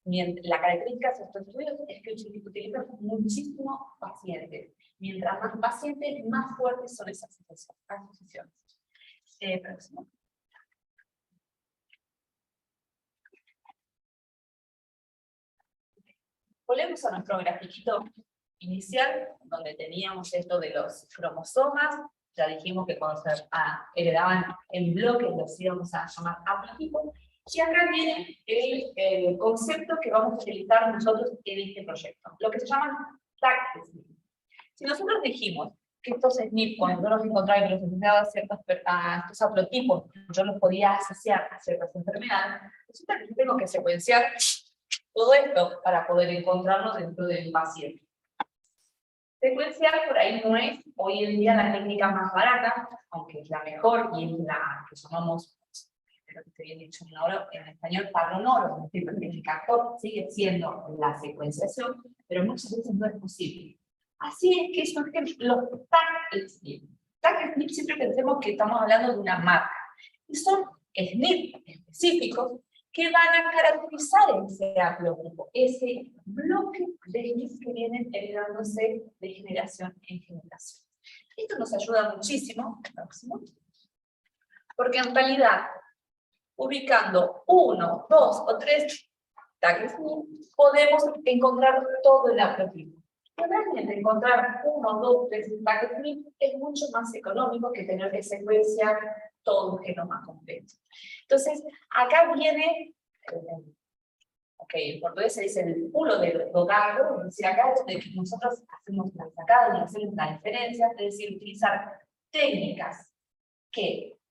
la característica de estos estudios es que utilizan muchísimos pacientes. Mientras más pacientes, más fuertes son esas asociaciones. Próximo. Volvemos a nuestro grafiquito inicial, donde teníamos esto de los cromosomas. Ya dijimos que cuando se heredaban en bloques los íbamos a llamar haplotipos. Y acá viene el concepto que vamos a utilizar nosotros en este proyecto, lo que se llaman tag SNP. Si nosotros dijimos que estos SNP, cuando yo los encontraba y los asociaba a estos haplotipos, yo los podía asociar a ciertas enfermedades, resulta que yo tengo que secuenciar todo esto para poder encontrarlo dentro del paciente. Secuenciar por ahí no es hoy en día la técnica más barata, aunque es la mejor y es la que llamamos, espero que esté bien dicho en español, parronoro, es decir, el mejor sigue siendo la secuenciación, pero muchas veces no es posible. Así es que surgen los tag SNP. Tag SNP siempre pensemos que estamos hablando de una marca, y son SNP específicos que van a caracterizar ese haplogrupo, ese bloque de SNP que vienen heredándose de generación en generación. Esto nos ayuda muchísimo, porque en realidad, ubicando 1, 2 o 3 tags SNP, podemos encontrar todo el haplogrupo. Y realmente encontrar 1, 2, 3 tags SNP es mucho más económico que tener que secuenciar todo un genoma completo. Entonces, acá viene, en portugués se dice el pulo de dogado, es decir, acá es de que nosotros hacemos la sacada y hacemos la diferencia, es decir, utilizar técnicas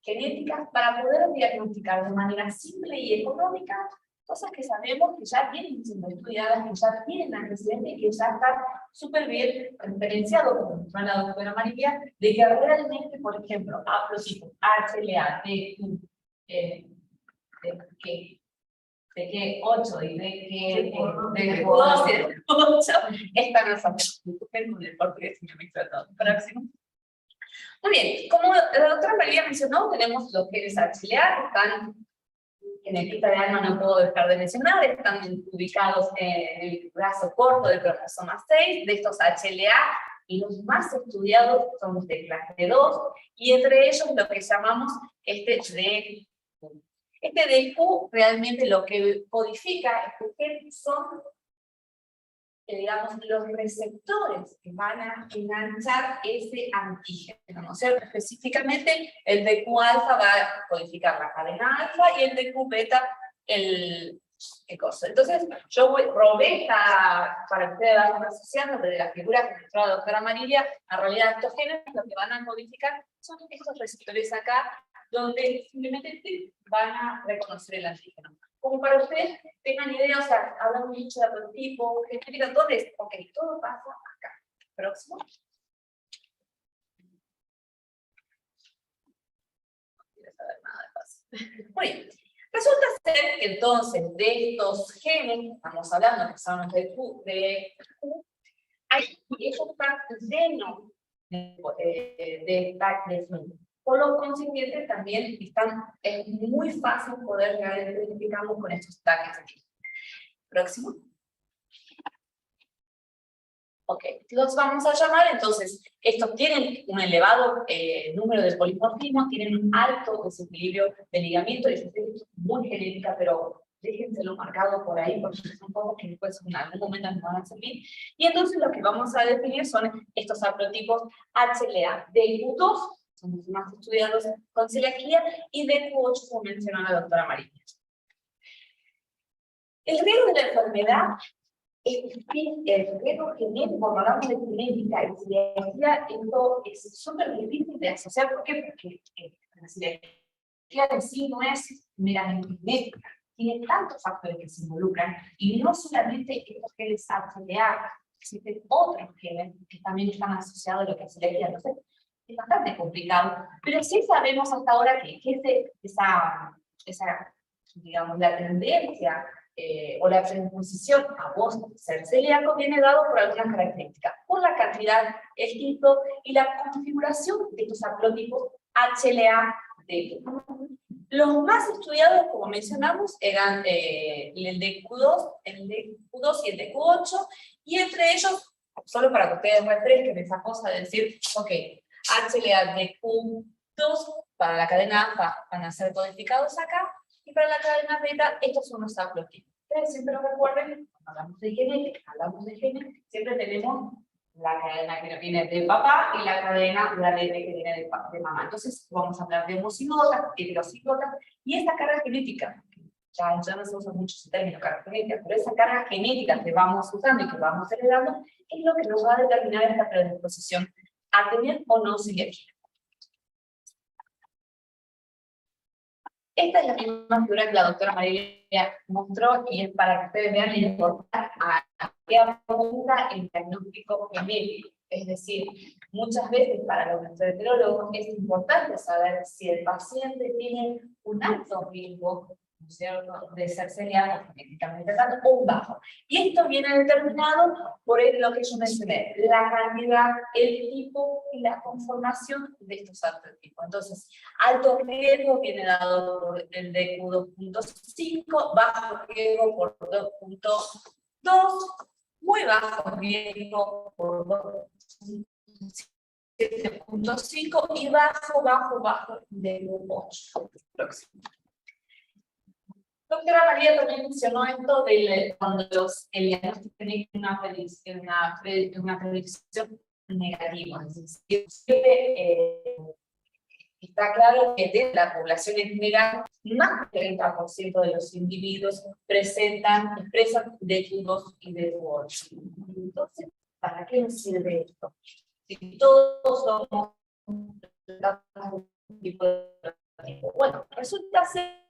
genéticas para poder diagnosticar de manera simple y económica cosas que sabemos que ya vienen siendo estudiadas, que ya tienen antecedentes y que ya están súper bien referenciados, como mencionó la doctora María, de que realmente, por ejemplo, haplotipos HLA, DQ, de que 8 y de 2 y de 8 están asociados. Disculpen con el portugués, me mezcla todo. Próximo. Muy bien, como la doctora María mencionó, tenemos los genes HLA, están en el pita de alma, no puedo dejar de mencionar, están ubicados en el brazo corto del cromosoma 6, de estos HLA, y los más estudiados son los de clase 2, y entre ellos lo que llamamos DQ. Este DQ realmente lo que codifica es que son, digamos, los receptores que van a enganchar ese antígeno, ¿no es cierto? Específicamente, el DQ alfa va a codificar la cadena alfa y el DQ beta el cosa. Entonces, yo probé para que ustedes vayan asociando desde la figura que mostró la doctora María, en realidad estos genes lo que van a codificar son estos receptores acá, donde simplemente van a reconocer el antígeno. Como para ustedes tengan idea, o sea, hablamos mucho de prototipo, genética, ¿dónde es? Ok, todo pasa acá. Próximo. No quiero saber nada de paso. Muy bien. Resulta ser que entonces de estos genes, estamos hablando que son los de Q, ellos están llenos de por lo consiguiente, también es muy fácil poder llegar a identificarlos con estos tags aquí. Próximo. Ok, los vamos a llamar, entonces, estos tienen un elevado número de polimorfismos, tienen un alto desequilibrio de ligamiento, y esto es muy genética, pero déjenselo marcado por ahí, porque son cosas que después en algún momento nos van a servir. Y entonces lo que vamos a definir son estos haplotipos HLA, DQ2, son los más estudiados con celiaquía, y DQ8, como mencionó la doctora María. El riesgo de la enfermedad, el riesgo genético, cuando hablamos de genética y celiaquía, esto es súper difícil de asociar. ¿Por qué? Porque la celiaquía en sí no es meramente genética, tiene tantos factores que se involucran, y no solamente estos genes HLA, existen otros genes que también están asociados a lo que es celiaquía. Entonces, es bastante complicado, pero sí sabemos hasta ahora que esa digamos, la tendencia o la predisposición a vos ser celíaco viene dado por algunas características, por la cantidad, el tipo y la configuración de estos haplotipos HLA-DQ. Los más estudiados, como mencionamos, eran el DQ2 y el DQ8, y entre ellos, solo para que ustedes refresquen esa cosa de decir, ok, HLA-DQ2 para la cadena alfa van a ser codificados acá, y para la cadena beta, estos son los haplotipos. Ustedes siempre lo recuerden, cuando hablamos de genética, siempre tenemos la cadena que viene de papá y la cadena de ADN que viene de mamá. Entonces, vamos a hablar de homocigotas, heterocigotas, y esta carga genética, ya no se usa mucho ese término, carga genética, pero esa carga genética que vamos usando y que vamos heredando, es lo que nos va a determinar esta predisposición a tener o no celiaquía. Esta es la misma figura que la doctora María mostró, y es para que ustedes vean la importancia a qué apunta el diagnóstico genético. Es decir, muchas veces para los gastroenterólogos es importante saber si el paciente tiene un alto riesgo, ¿no es cierto?, de ser celíaco genéticamente hablando, o un bajo. Y esto viene determinado por lo que yo mencioné, la cantidad, el tipo y la conformación de estos haplotipos. Entonces, alto riesgo viene dado por el DQ2.5, bajo riesgo por 2.2, muy bajo riesgo por 7.5 y bajo DQ8. Próximo. Doctora María también mencionó esto de cuando el diagnóstico tiene una predicción negativa. Es decir, está claro que de la población en general, más del 30% de los individuos expresan DQ2 y DQ8. Entonces, ¿para qué nos sirve esto? Si todos somos un tipo de tipo. Bueno, resulta ser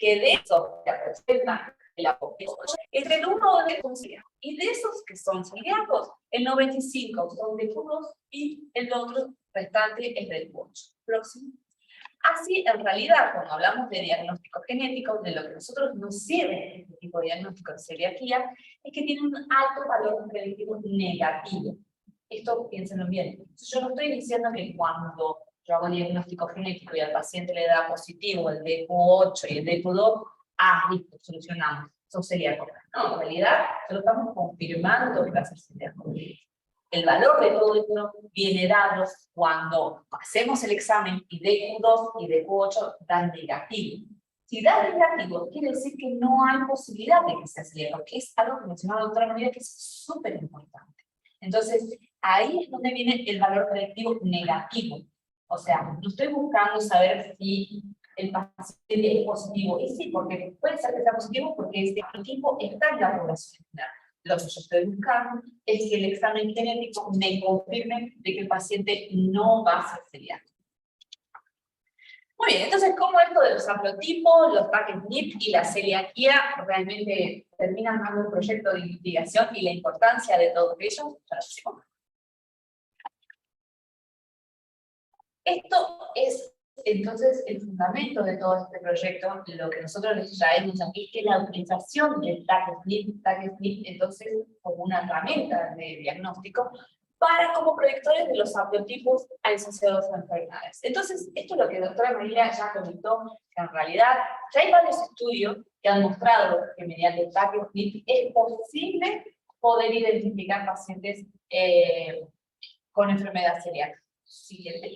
que de esos que representan el apócrifo, entre el 1 de son celíacos. Y de esos que son celíacos, el 95 son de Q2 y el otro restante es del Q8. Próximo. Así, en realidad, cuando hablamos de diagnóstico genético, de lo que nosotros nos sirve este tipo de diagnóstico de celiaquía, es que tiene un alto valor predictivo negativo. Esto, piénsenlo bien. Yo no estoy diciendo que cuando yo hago diagnóstico genético y al paciente le da positivo el DQ8 y el DQ2, listo, solucionamos, son celíacos. No, en realidad, solo estamos confirmando que va a ser celíaco. El valor de todo esto viene dado cuando hacemos el examen y DQ2 y DQ8 dan negativo. Si da negativo, quiere decir que no hay posibilidad de que sea celíaco, que es algo que mencionaba la doctora María que es súper importante. Entonces, ahí es donde viene el valor predictivo negativo. O sea, no estoy buscando saber si el paciente es positivo. Y sí, porque puede ser que sea positivo porque este tipo está en la población general. Lo que yo estoy buscando es que el examen genético me confirme de que el paciente no va a ser celíaco. Muy bien, entonces, ¿cómo esto de los haplotipos, los TAC-SNP y la celiaquía realmente terminan dando un proyecto de investigación y la importancia de todos ellos? Esto es entonces el fundamento de todo este proyecto, lo que nosotros les traemos aquí, que es la utilización del TAC-SNP, entonces como una herramienta de diagnóstico, para como predictores de los haplotipos asociados a enfermedades. Entonces, esto es lo que la doctora María ya comentó, que en realidad ya hay varios estudios que han mostrado que mediante TAC-SNP es posible poder identificar pacientes con enfermedad celíaca. Siguiente.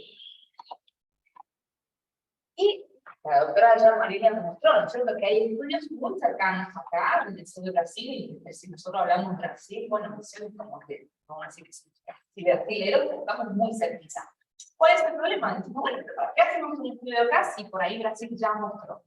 Y la doctora ya María nos mostró, ¿no es cierto?, que hay estudios muy cercanos acá, en el sur de Brasil, y si nosotros hablamos de Brasil, bueno, es como que, vamos a decir que es brasilero, pero estamos muy cerquita. ¿Cuál es el problema? Decimos, bueno, ¿para qué hacemos un estudio acá si por ahí Brasil ya mostró?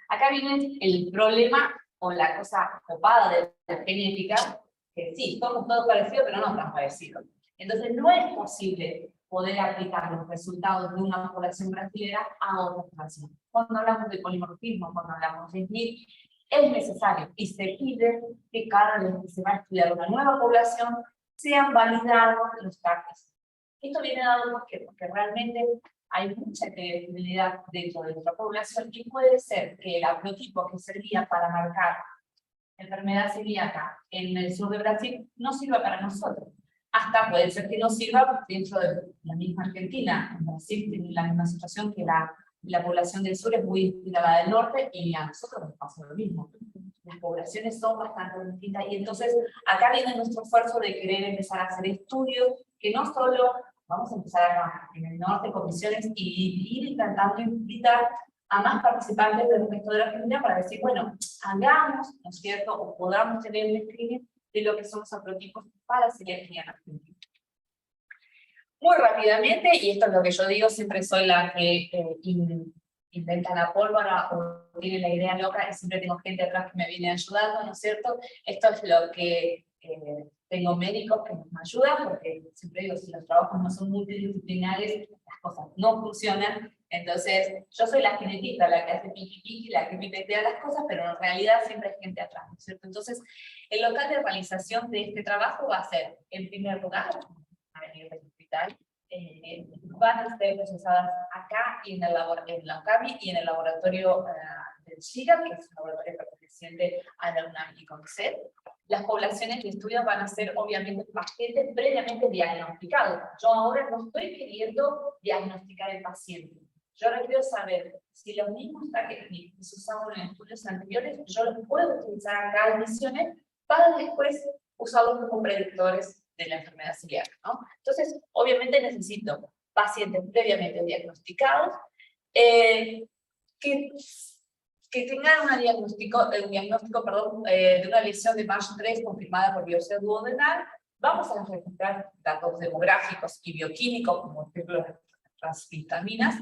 Acá viene el problema, o la cosa copada de la genética, que sí, somos todos parecidos, pero no tan parecidos. Entonces, no es posible poder aplicar los resultados de una población brasilera a otra población. Cuando hablamos de polimorfismo, cuando hablamos de SNP, es necesario y se pide que cada vez que se va a estudiar una nueva población, sean validados los TACs. Esto viene dado porque realmente hay mucha heterogeneidad dentro de nuestra población y puede ser que el haplotipo que servía para marcar enfermedad celíaca en el sur de Brasil no sirva para nosotros. Hasta puede ser que no sirva dentro de la misma Argentina. En Brasil tiene la misma situación que la población del sur es muy distinta a la del norte y a nosotros nos pasa lo mismo. Las poblaciones son bastante distintas y entonces acá viene nuestro esfuerzo de querer empezar a hacer estudios que no solo vamos a empezar acá en el norte con misiones y ir intentando invitar a más participantes del resto de la Argentina para decir, bueno, hagamos, ¿no es cierto?, o podamos tener un screening de lo que son los haplotipos para celiaquía en Argentina. Muy rápidamente, y esto es lo que yo digo, siempre soy la que inventa la pólvora o tiene la idea loca y siempre tengo gente atrás que me viene ayudando, ¿no es cierto? Esto es lo que tengo médicos que nos ayudan, porque siempre digo, si los trabajos no son multidisciplinares, las cosas no funcionan. Entonces, yo soy la genetista, la que hace piqui piqui, la que pipetea las cosas, pero en realidad siempre hay gente atrás, ¿no es cierto? Entonces, el local de realización de este trabajo va a ser, en primer lugar, Avenida del Hospital, van a ser procesadas acá y en la UCAMI y en el laboratorio del SIGA, que es un laboratorio perteneciente a la UNAM y CONICET. Las poblaciones de estudio van a ser obviamente pacientes previamente diagnosticados. Yo ahora no estoy queriendo diagnosticar el paciente. Yo requiero saber si los mismos TACs que se usaban en estudios anteriores, yo los puedo utilizar acá en misiones para después usarlos como predictores de la enfermedad celíaca, ¿no? Entonces, obviamente necesito pacientes previamente diagnosticados que tengan un diagnóstico de una lesión de Marsh 3 confirmada por biopsia duodenal. Vamos a registrar datos demográficos y bioquímicos, como por ejemplo las vitaminas,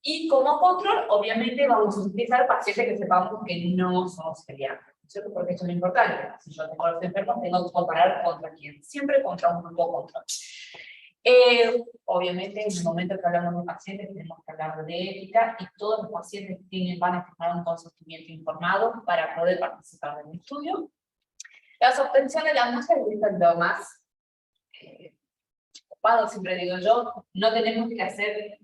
y como control, obviamente, vamos a utilizar pacientes que sepamos que no son celíacos, ¿cierto? Porque esto es lo importante. Si yo tengo los enfermos, tengo que comparar contra quién. Siempre contra un grupo control. Obviamente, en el momento que hablamos de pacientes, tenemos que hablar de ética y todos los pacientes van a firmar un consentimiento informado para poder participar del estudio. Las obtenciones de las muestras es lo más ocupado, siempre digo yo, no tenemos que hacer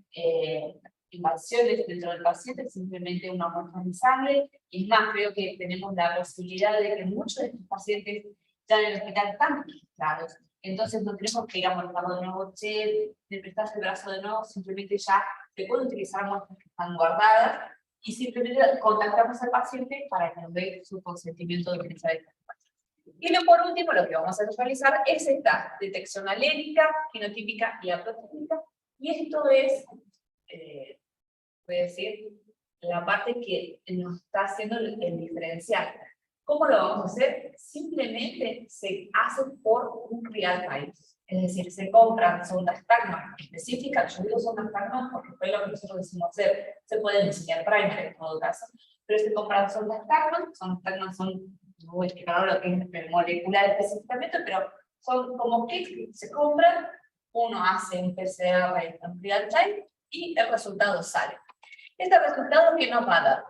invasiones dentro del paciente, simplemente una muestra de sangre, y es más, creo que tenemos la posibilidad de que muchos de estos pacientes ya en el hospital están registrados. Entonces no tenemos que ir a molestarlo de nuevo, che, le prestas el brazo de nuevo, simplemente ya se pueden utilizar muestras que están guardadas y simplemente contactamos al paciente para que nos dé su consentimiento de utilizar estas muestras. Y por último, lo que vamos a realizar es esta detección alérica, genotípica y aprotípica, y esto es, voy a decir, la parte que nos está haciendo el diferencial. ¿Cómo lo vamos a hacer? Simplemente se hace por un real time. Es decir, se compran sondas Tagma específicas. Yo digo sondas Tagma porque fue lo que nosotros decimos hacer. Se pueden diseñar primer en todo caso, pero se compran sondas Tagma. Sondas Tagma son, no voy a explicar ahora lo que es molecular específicamente, pero son como kits que se compran. Uno hace un PCR en real time y el resultado sale. Este resultado, ¿qué nos va a dar?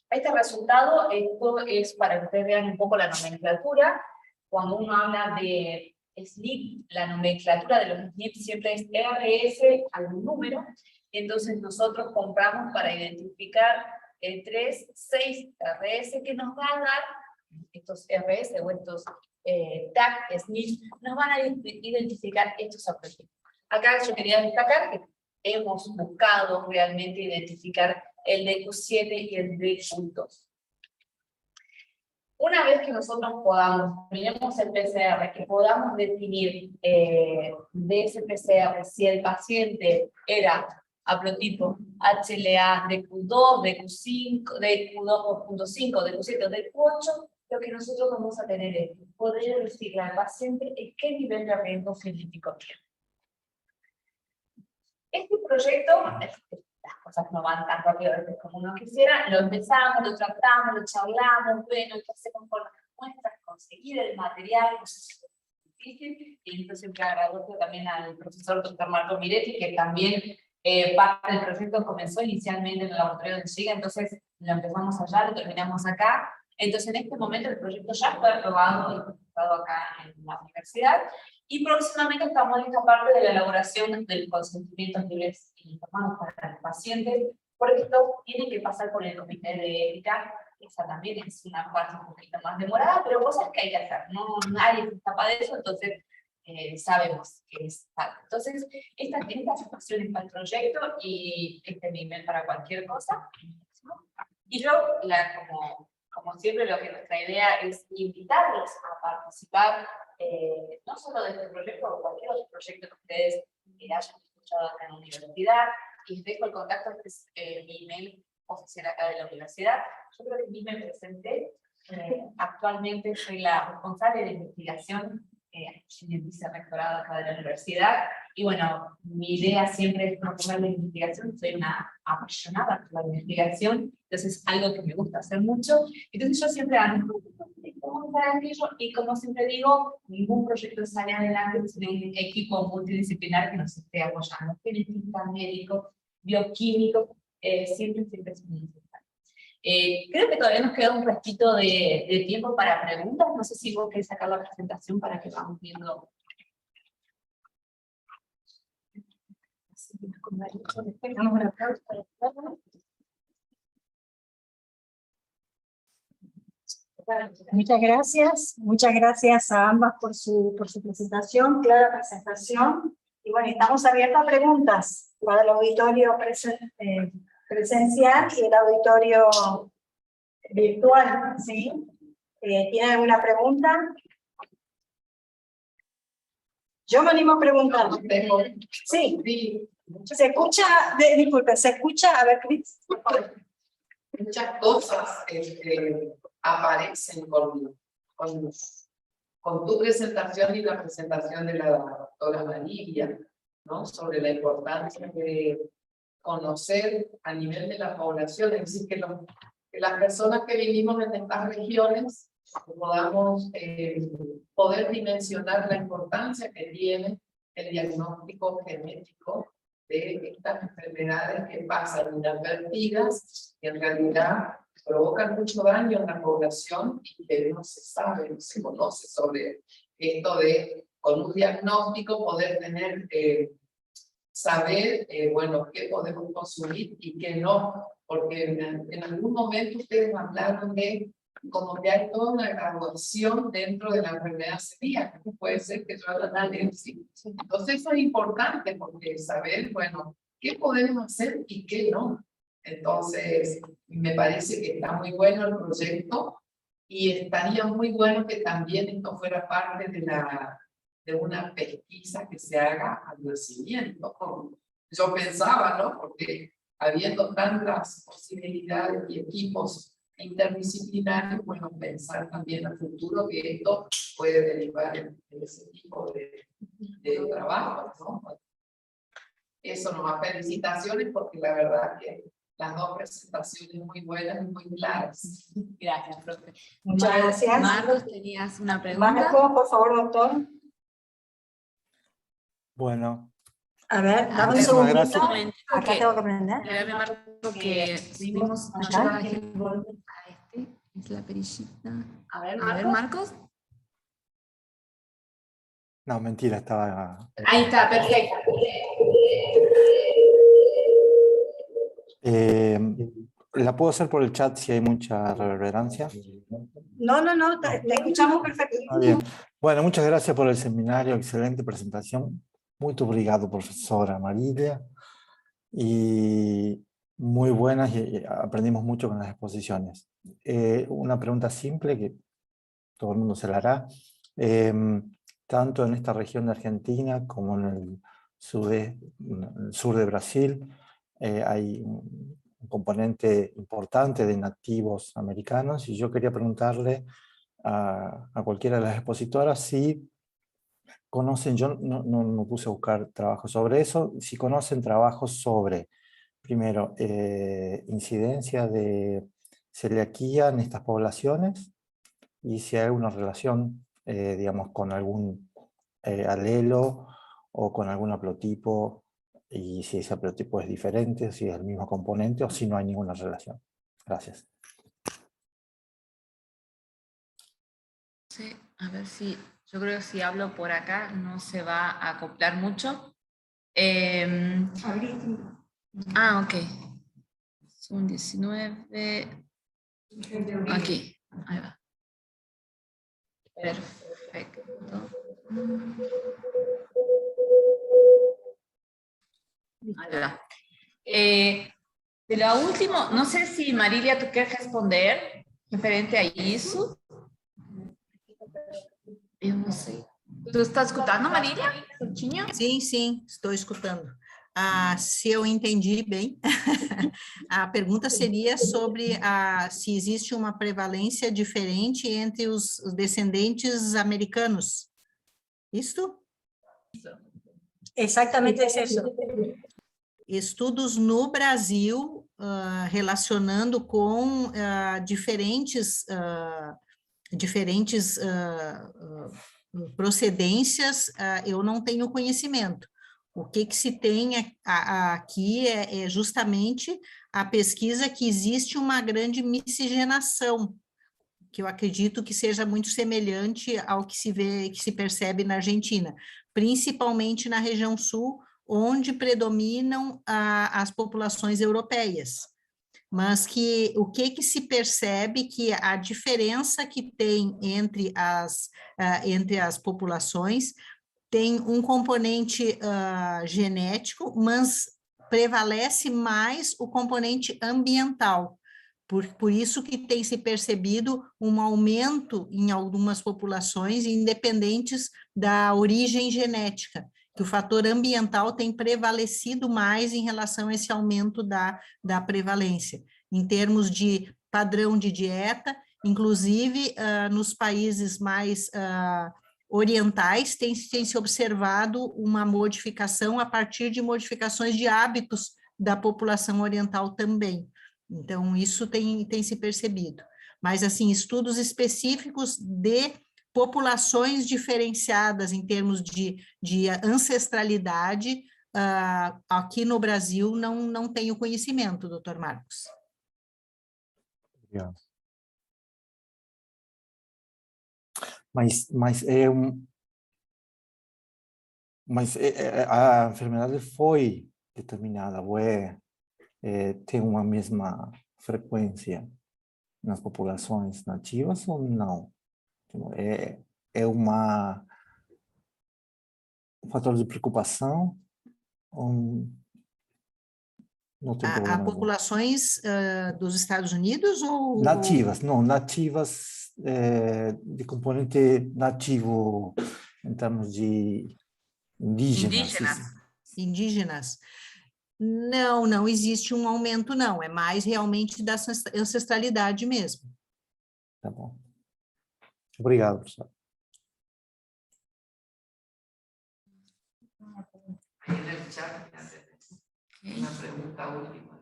Este resultado, esto es para que ustedes vean un poco la nomenclatura. Cuando uno habla de SNP, la nomenclatura de los SNP siempre es RS algún número. Entonces nosotros compramos para identificar 6 RS que nos van a dar, estos RS o estos tag, SNP, nos van a identificar estos objetivos. Acá yo quería destacar que hemos buscado realmente identificar el DQ7 y el DQ2. Una vez que nosotros terminemos el PCR, que podamos definir de ese PCR si el paciente era haplotipo HLA DQ2, DQ5, DQ2.5, DQ7 o DQ8, lo que nosotros vamos a tener es poder decirle al paciente en qué nivel de riesgo genético tiene. Este proyecto, las cosas no van tan rápido a veces como uno quisiera, lo empezamos, lo tratamos, lo charlamos, bueno, ¿qué hacemos con las muestras? Conseguir el material, es difícil, y entonces siempre agradezco también al profesor Dr. Marco Miretti, que también parte del proyecto comenzó inicialmente en el laboratorio de Giga, entonces lo empezamos allá, lo terminamos acá. Entonces en este momento el proyecto ya fue aprobado y presentado acá en la universidad, y próximamente estamos en esta parte de la elaboración del consentimiento libres e informados para los pacientes, porque esto tiene que pasar por el comité de ética. Esa también es una parte un poquito más demorada, pero cosas que hay que hacer, no nadie se escapa de eso, entonces sabemos que es parte. Entonces, estas situaciones para el proyecto y este nivel para cualquier cosa. Y yo, como siempre, nuestra idea es invitarlos a participar, no solo de este proyecto, o cualquier otro proyecto que ustedes hayan escuchado acá en la universidad. Y les dejo el contacto, este es mi email oficial acá de la universidad. Yo creo que ni me presenté. Actualmente soy la responsable de investigación en el vicerrectorado acá de la universidad. Y bueno, mi idea siempre es promover la investigación. Soy una apasionada por la investigación, entonces es algo que me gusta hacer mucho. Entonces yo siempre hago y como siempre digo, ningún proyecto sale adelante sin un equipo multidisciplinar que nos esté apoyando. Genética, médico, bioquímico, siempre es muy necesario. Creo que todavía nos queda un restito de tiempo para preguntas. No sé si vos querés sacar la presentación para que vamos viendo. muchas gracias a ambas por su presentación, clara presentación. Y bueno, estamos abiertos a preguntas para el auditorio presencial y el auditorio virtual, ¿sí? ¿Tienen alguna pregunta? Yo me animo a preguntar. Sí. Se escucha, disculpe, se escucha, a ver, Cris. Muchas cosas aparecen con tu presentación y la presentación de la doctora María, ¿no? Sobre la importancia de conocer a nivel de la población, es decir, que las personas que vivimos en estas regiones podamos poder dimensionar la importancia que tiene el diagnóstico genético de estas enfermedades que pasan inadvertidas y en realidad provocan mucho daño en la población y que no se sabe, no se conoce sobre esto de, con un diagnóstico, poder tener, saber, bueno, qué podemos consumir y qué no, porque en algún momento ustedes hablaron de como que hay toda una graduación dentro de la enfermedad celíaca, que puede ser que yo la sí. Entonces eso es importante porque saber, bueno, qué podemos hacer y qué no. Entonces, me parece que está muy bueno el proyecto y estaría muy bueno que también esto fuera parte de una pesquisa que se haga al nacimiento. Como yo pensaba, ¿no? Porque habiendo tantas posibilidades y equipos interdisciplinarios, bueno, pensar también a futuro que esto puede derivar en ese tipo de trabajo, ¿no? Eso nomás, felicitaciones porque la verdad que las dos presentaciones muy buenas y muy claras. Gracias, profe. Muchas gracias. Marcos, tenías una pregunta. Marco, por favor, doctor. Bueno, A ver, dame un muchísimas segundito. gracias. Acá tengo que aprender. Dígame, Marco, que vimos Acá. yo trabajé a este, es la perillita. A ver, A ver, Marcos. No, mentira, estaba... Ahí está, perfecto. ¿La puedo hacer por el chat si hay mucha reverberancia? No, te escuchamos perfecto. Ah, bien. Bueno, muchas gracias por el seminario, excelente presentación. Muito obrigado, profesora Marilia. Y muy buenas, y aprendimos mucho con las exposiciones. Una pregunta simple que todo el mundo se la hará. Tanto en esta región de Argentina como en el sur de Brasil, hay un componente importante de nativos americanos, y yo quería preguntarle a cualquiera de las expositoras si conocen, yo no puse a buscar trabajos sobre eso, si conocen trabajos sobre, primero, incidencia de celiaquía en estas poblaciones, y si hay una relación, digamos, con algún alelo o con algún haplotipo, y si ese haplotipo es diferente, si es el mismo componente o si no hay ninguna relación. Gracias. Sí, a ver si, yo creo que si hablo por acá no se va a acoplar mucho. Ok. Son 19. Aquí, ahí va. Perfecto. Ahí va. De lo último, no sé si Marilia, ¿tú quieres responder referente a isso? Eu não sei. Tu está escutando, Marilia? Curtinho? Sim, estou escutando. Se eu entendi bem, a pergunta seria sobre se existe uma prevalência diferente entre os descendentes americanos. Isto? Exatamente es eso. Estudos no Brasil relacionando com diferentes procedências, eu não tenho conhecimento. O que se tem aqui é justamente a pesquisa que existe uma grande miscigenação, que eu acredito que seja muito semelhante ao que se vê, que se percebe na Argentina, principalmente na região sul, onde predominam as populações europeias. Mas que o que se percebe que a diferença que tem entre as populações tem um componente genético, mas prevalece mais o componente ambiental. Por isso que tem se percebido um aumento em algumas populações, independentes da origem genética, que o fator ambiental tem prevalecido mais em relação a esse aumento da prevalência, em termos de padrão de dieta, inclusive nos países mais orientais, tem se observado uma modificação a partir de modificações de hábitos da população oriental também. Então, isso tem se percebido. Mas, assim, estudos específicos de populações diferenciadas em termos de ancestralidade, aqui no Brasil não tenho conhecimento, doutor Marcos. Obrigado. Mas a enfermidade foi determinada, ou tem uma mesma frequência nas populações nativas ou não? É um fator de preocupação ou não tem problema algum? Populações dos Estados Unidos ou... Nativas, não, nativas de componente nativo em termos de indígenas. Indígenas. Não existe um aumento, não. É mais realmente da ancestralidade mesmo. Tá bom. Obrigado, professor. Ahí en el chat me hace una pregunta última.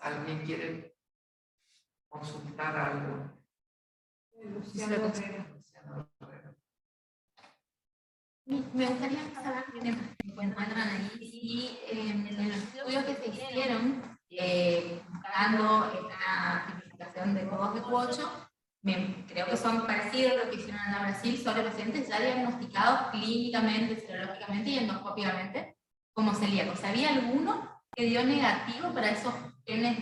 ¿Alguien quiere consultar algo? Luciano Herrera. Me gustaría saber si se encuentran ahí si en los estudios que se hicieron buscando esta tipificación de codos de cuocho, creo que son parecidos a lo que hicieron en Brasil sobre pacientes ya diagnosticados clínicamente, serológicamente y endoscópicamente como celíacos. ¿Había alguno que dio negativo para esos genes,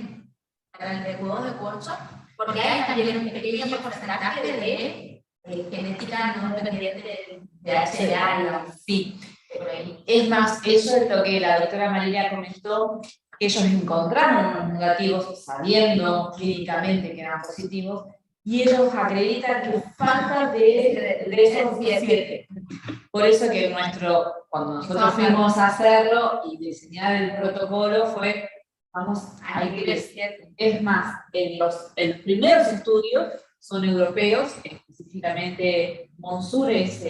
para el de codos de cuocho? Porque hay también un pequeño porcentaje de genética no dependiente de HLA, digamos. Sí, es más, eso es lo que la doctora María comentó, que ellos encontraron unos negativos sabiendo clínicamente que eran positivos, y ellos acreditan que falta de esos 17. Por eso que cuando nosotros fuimos a hacerlo y diseñar el protocolo fue, vamos a incluir 7. Es más, en los primeros estudios son europeos, específicamente Monsur es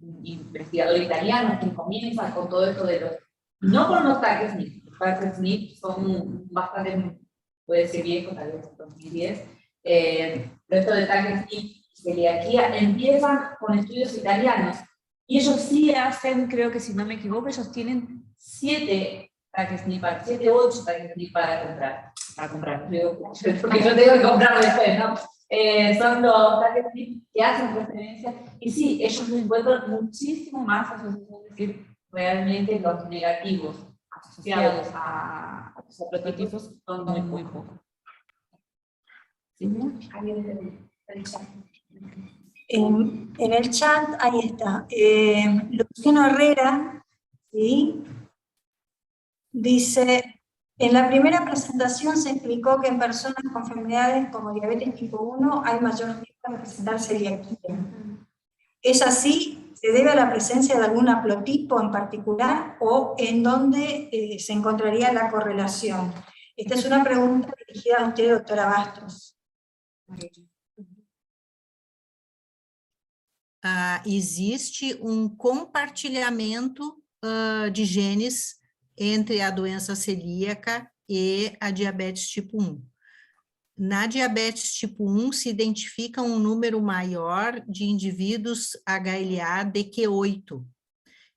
un investigador italiano que comienza con todo esto de los, no con los tags SNP, los tags SNP son bastante, puede ser viejos, tal vez en 2010, pero esto de tags SNP y celiaquía empiezan con estudios italianos, y ellos sí hacen, creo que si no me equivoco, ellos tienen 7 tags SNP, 7 u 8 tags SNP para comprar, porque yo tengo que comprar después, ¿no? Son los tags SNP que hacen referencia, y sí, ellos lo encuentran muchísimo más asociados, es decir, realmente los negativos asociados a los prototipos son muy pocos. ¿Sí? En el chat, ahí está, Luciano Herrera, ¿sí? Dice, en la primera presentación se explicó que en personas con enfermedades como diabetes tipo 1 hay mayor riesgo de presentar celiaquía. ¿Es así? ¿Se debe a la presencia de algún haplotipo en particular o en dónde se encontraría la correlación? Esta es una pregunta dirigida a usted, doctora Bastos. Existe compartilhamento de genes entre a doença celíaca e a diabetes tipo 1. Na diabetes tipo 1 se identifica um número maior de indivíduos HLA DQ8,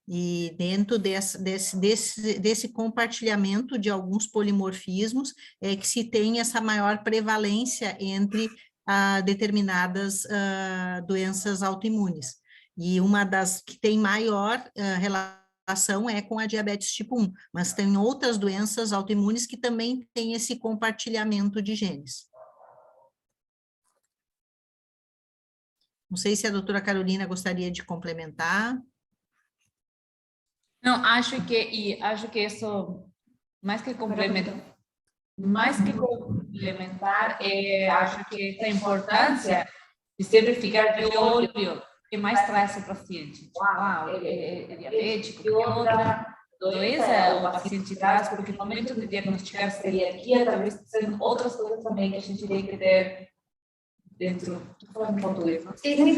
e dentro desse compartilhamento de alguns polimorfismos é que se tem essa maior prevalência entre determinadas doenças autoimunes. E uma das que tem maior relação é com a diabetes tipo 1, mas tem outras doenças autoimunes que também têm esse compartilhamento de genes. Não sei se a doutora Carolina gostaria de complementar. Não, acho que isso, mais que complementar, acho que essa importância de sempre ficar de olho que mais traz o paciente. É diabético, que outra doença o paciente traz, porque no momento de diagnosticar celiaquia, talvez sejam outras coisas também que a gente tem que ter dentro, estou falando em português, ¿no? Tiene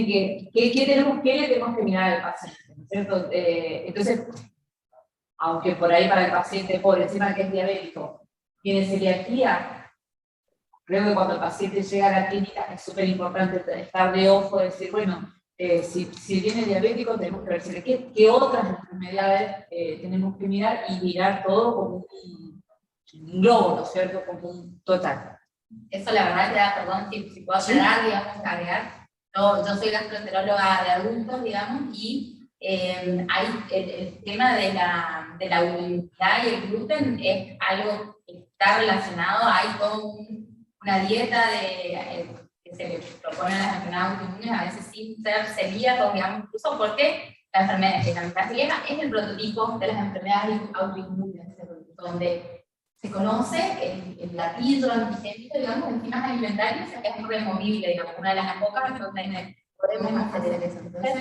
que, ¿qué le tenemos que mirar al paciente? ¿No es cierto? Entonces, aunque por ahí para el paciente, por encima que es diabético, tiene celiaquía, creo que cuando el paciente llega a la clínica es súper importante estar de ojo, decir, bueno, si viene diabético tenemos que ver qué otras enfermedades tenemos que mirar y mirar todo como un globo, ¿no es cierto? Como un total. Eso la verdad que da, perdón, si puedo aclarar, digamos, agregar. Yo soy gastroenteróloga de adultos, digamos, y hay el tema de la autoinmunidad y el gluten es algo que está relacionado, hay toda una dieta que se le propone a las enfermedades autoinmunes, a veces sin ser celíacos, digamos, incluso porque la enfermedad celíaca es el prototipo de las enfermedades autoinmunes, donde se conoce el gatillo antigénico, digamos, de enzimas alimentarias es removible, digamos, una de las pocas donde podemos hacer eso. Entonces,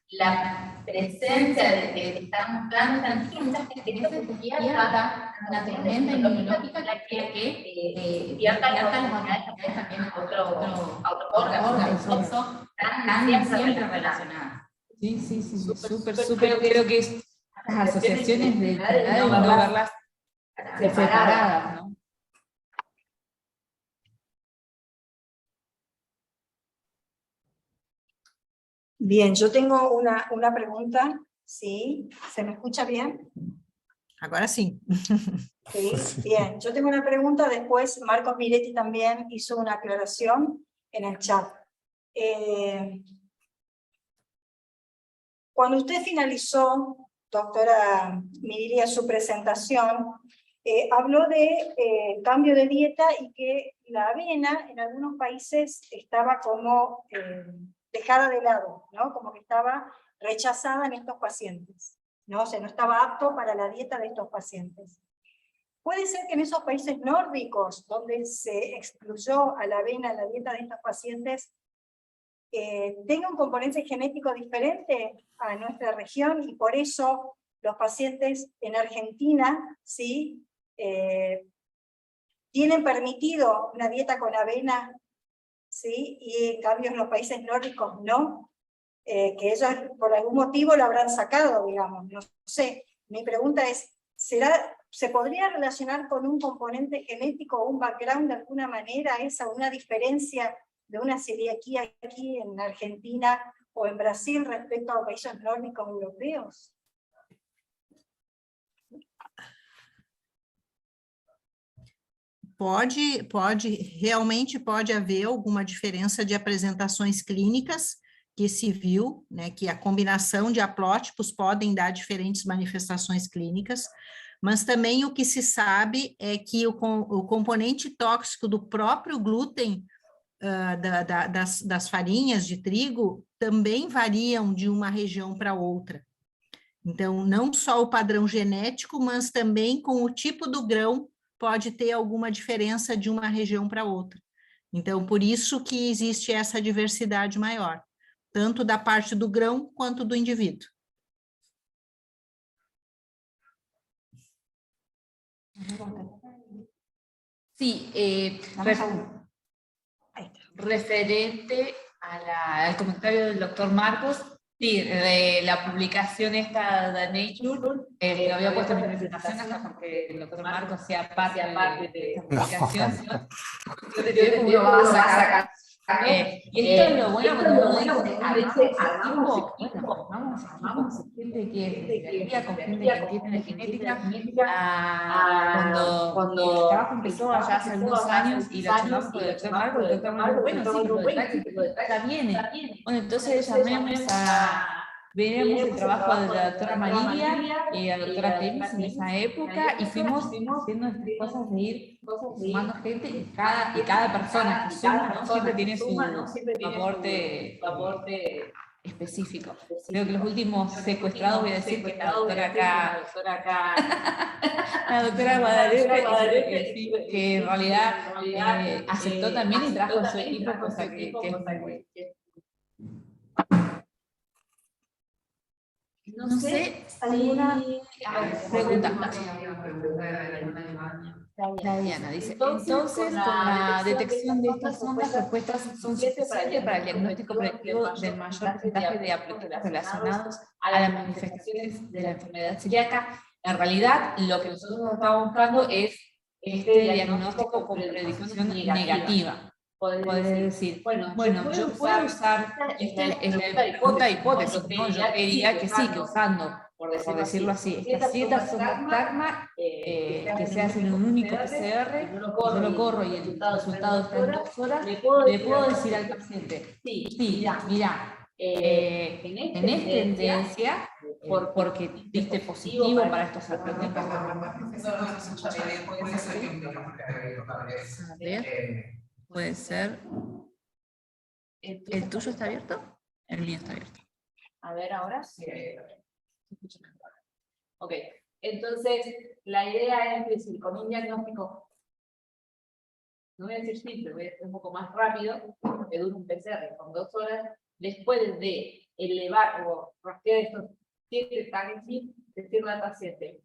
la presencia de estar mostrando esta antígeno, muchas veces trata una tormenta inmunológica que despierta las enfermedades también a otro órgano, están siempre relacionadas. Sí, súper, creo que estas asociaciones de enfermedades no verlas separadas, ¿no? Bien, yo tengo una pregunta, ¿sí? ¿Se me escucha bien? Agora sim. Sí, bien. Yo tengo una pregunta, después Marcos Miretti también hizo una aclaración en el chat. Cuando usted finalizó, doctora Mirilia, su presentación, habló de cambio de dieta y que la avena en algunos países estaba como dejada de lado, ¿no? Como que estaba rechazada en estos pacientes, ¿no? O sea, no estaba apto para la dieta de estos pacientes. Puede ser que en esos países nórdicos, donde se excluyó a la avena en la dieta de estos pacientes, tenga un componente genético diferente a nuestra región, y por eso los pacientes en Argentina, ¿sí? Tienen permitido una dieta con avena, ¿sí? Y en cambio en los países nórdicos no, que ellos por algún motivo lo habrán sacado, digamos, no sé. Mi pregunta es, ¿se podría relacionar con un componente genético o un background de alguna manera una diferencia de una celiaquía aquí en Argentina o en Brasil respecto a los países nórdicos europeos? Realmente pode haver alguma diferença de apresentações clínicas que se viu, né, que a combinação de haplótipos podem dar diferentes manifestações clínicas, mas também o que se sabe é que o componente tóxico do próprio glúten, das farinhas de trigo, também variam de uma região para outra. Então, não só o padrão genético, mas também com o tipo do grão, pode ter alguma diferença de uma região para outra. Então, por isso que existe essa diversidade maior, tanto da parte do grão quanto do indivíduo. Sí, referente al comentario del doctor Marcos, sí, de la publicación esta de Nature, que había puesto en mi presentación hasta porque el doctor Marcos sea parte de esta publicación. Uno va a sacar. Y esto es lo bueno, porque a veces armamos gente que es de genética, con gente que tiene genética, cuando el trabajo empezó allá hace algunos años y lo charlamos con el doctor Marcos, el doctor Marcos, bueno, sí, lo de está bien. Bueno, entonces veremos el trabajo de la doctora Marilia y la doctora Temis en esa época, y fuimos haciendo estas cosas de ir sumando gente, y cada persona que suma, ¿no? Siempre tiene su aporte específico. Creo que los últimos secuestrados, voy a decir que la doctora Guadalupe, que en realidad aceptó también y trajo a su equipo, cosa que es no sé, alguna pregunta. Diana dice, entonces, con la detección de estas ondas, respuestas son suficientes para el diagnóstico preventivo del mayor porcentaje de aplicaciones relacionados a las manifestaciones de la enfermedad celíaca. En realidad, lo que nosotros estamos buscando es este diagnóstico con predicción negativa. Podés decir, bueno, yo puedo usar, esta es la punta de hipótesis, ¿no? Yo te diría que sí, que usando, por decirlo así, estas 7 sofostarma que se hacen en un único PCR, yo lo corro y el resultado está en 2 horas, le puedo decir al paciente, sí, mira, tenés tendencia porque diste positivo para estos sarcómicos. A ver, puede ser. ¿El tuyo está abierto? El mío está abierto. A ver, ahora sí. Ok, entonces la idea es decir, con un diagnóstico, no voy a decir simple, voy a decir un poco más rápido, que dura un PCR con 2 horas, después de elevar o rastrear estos 7 tags, decirle al paciente,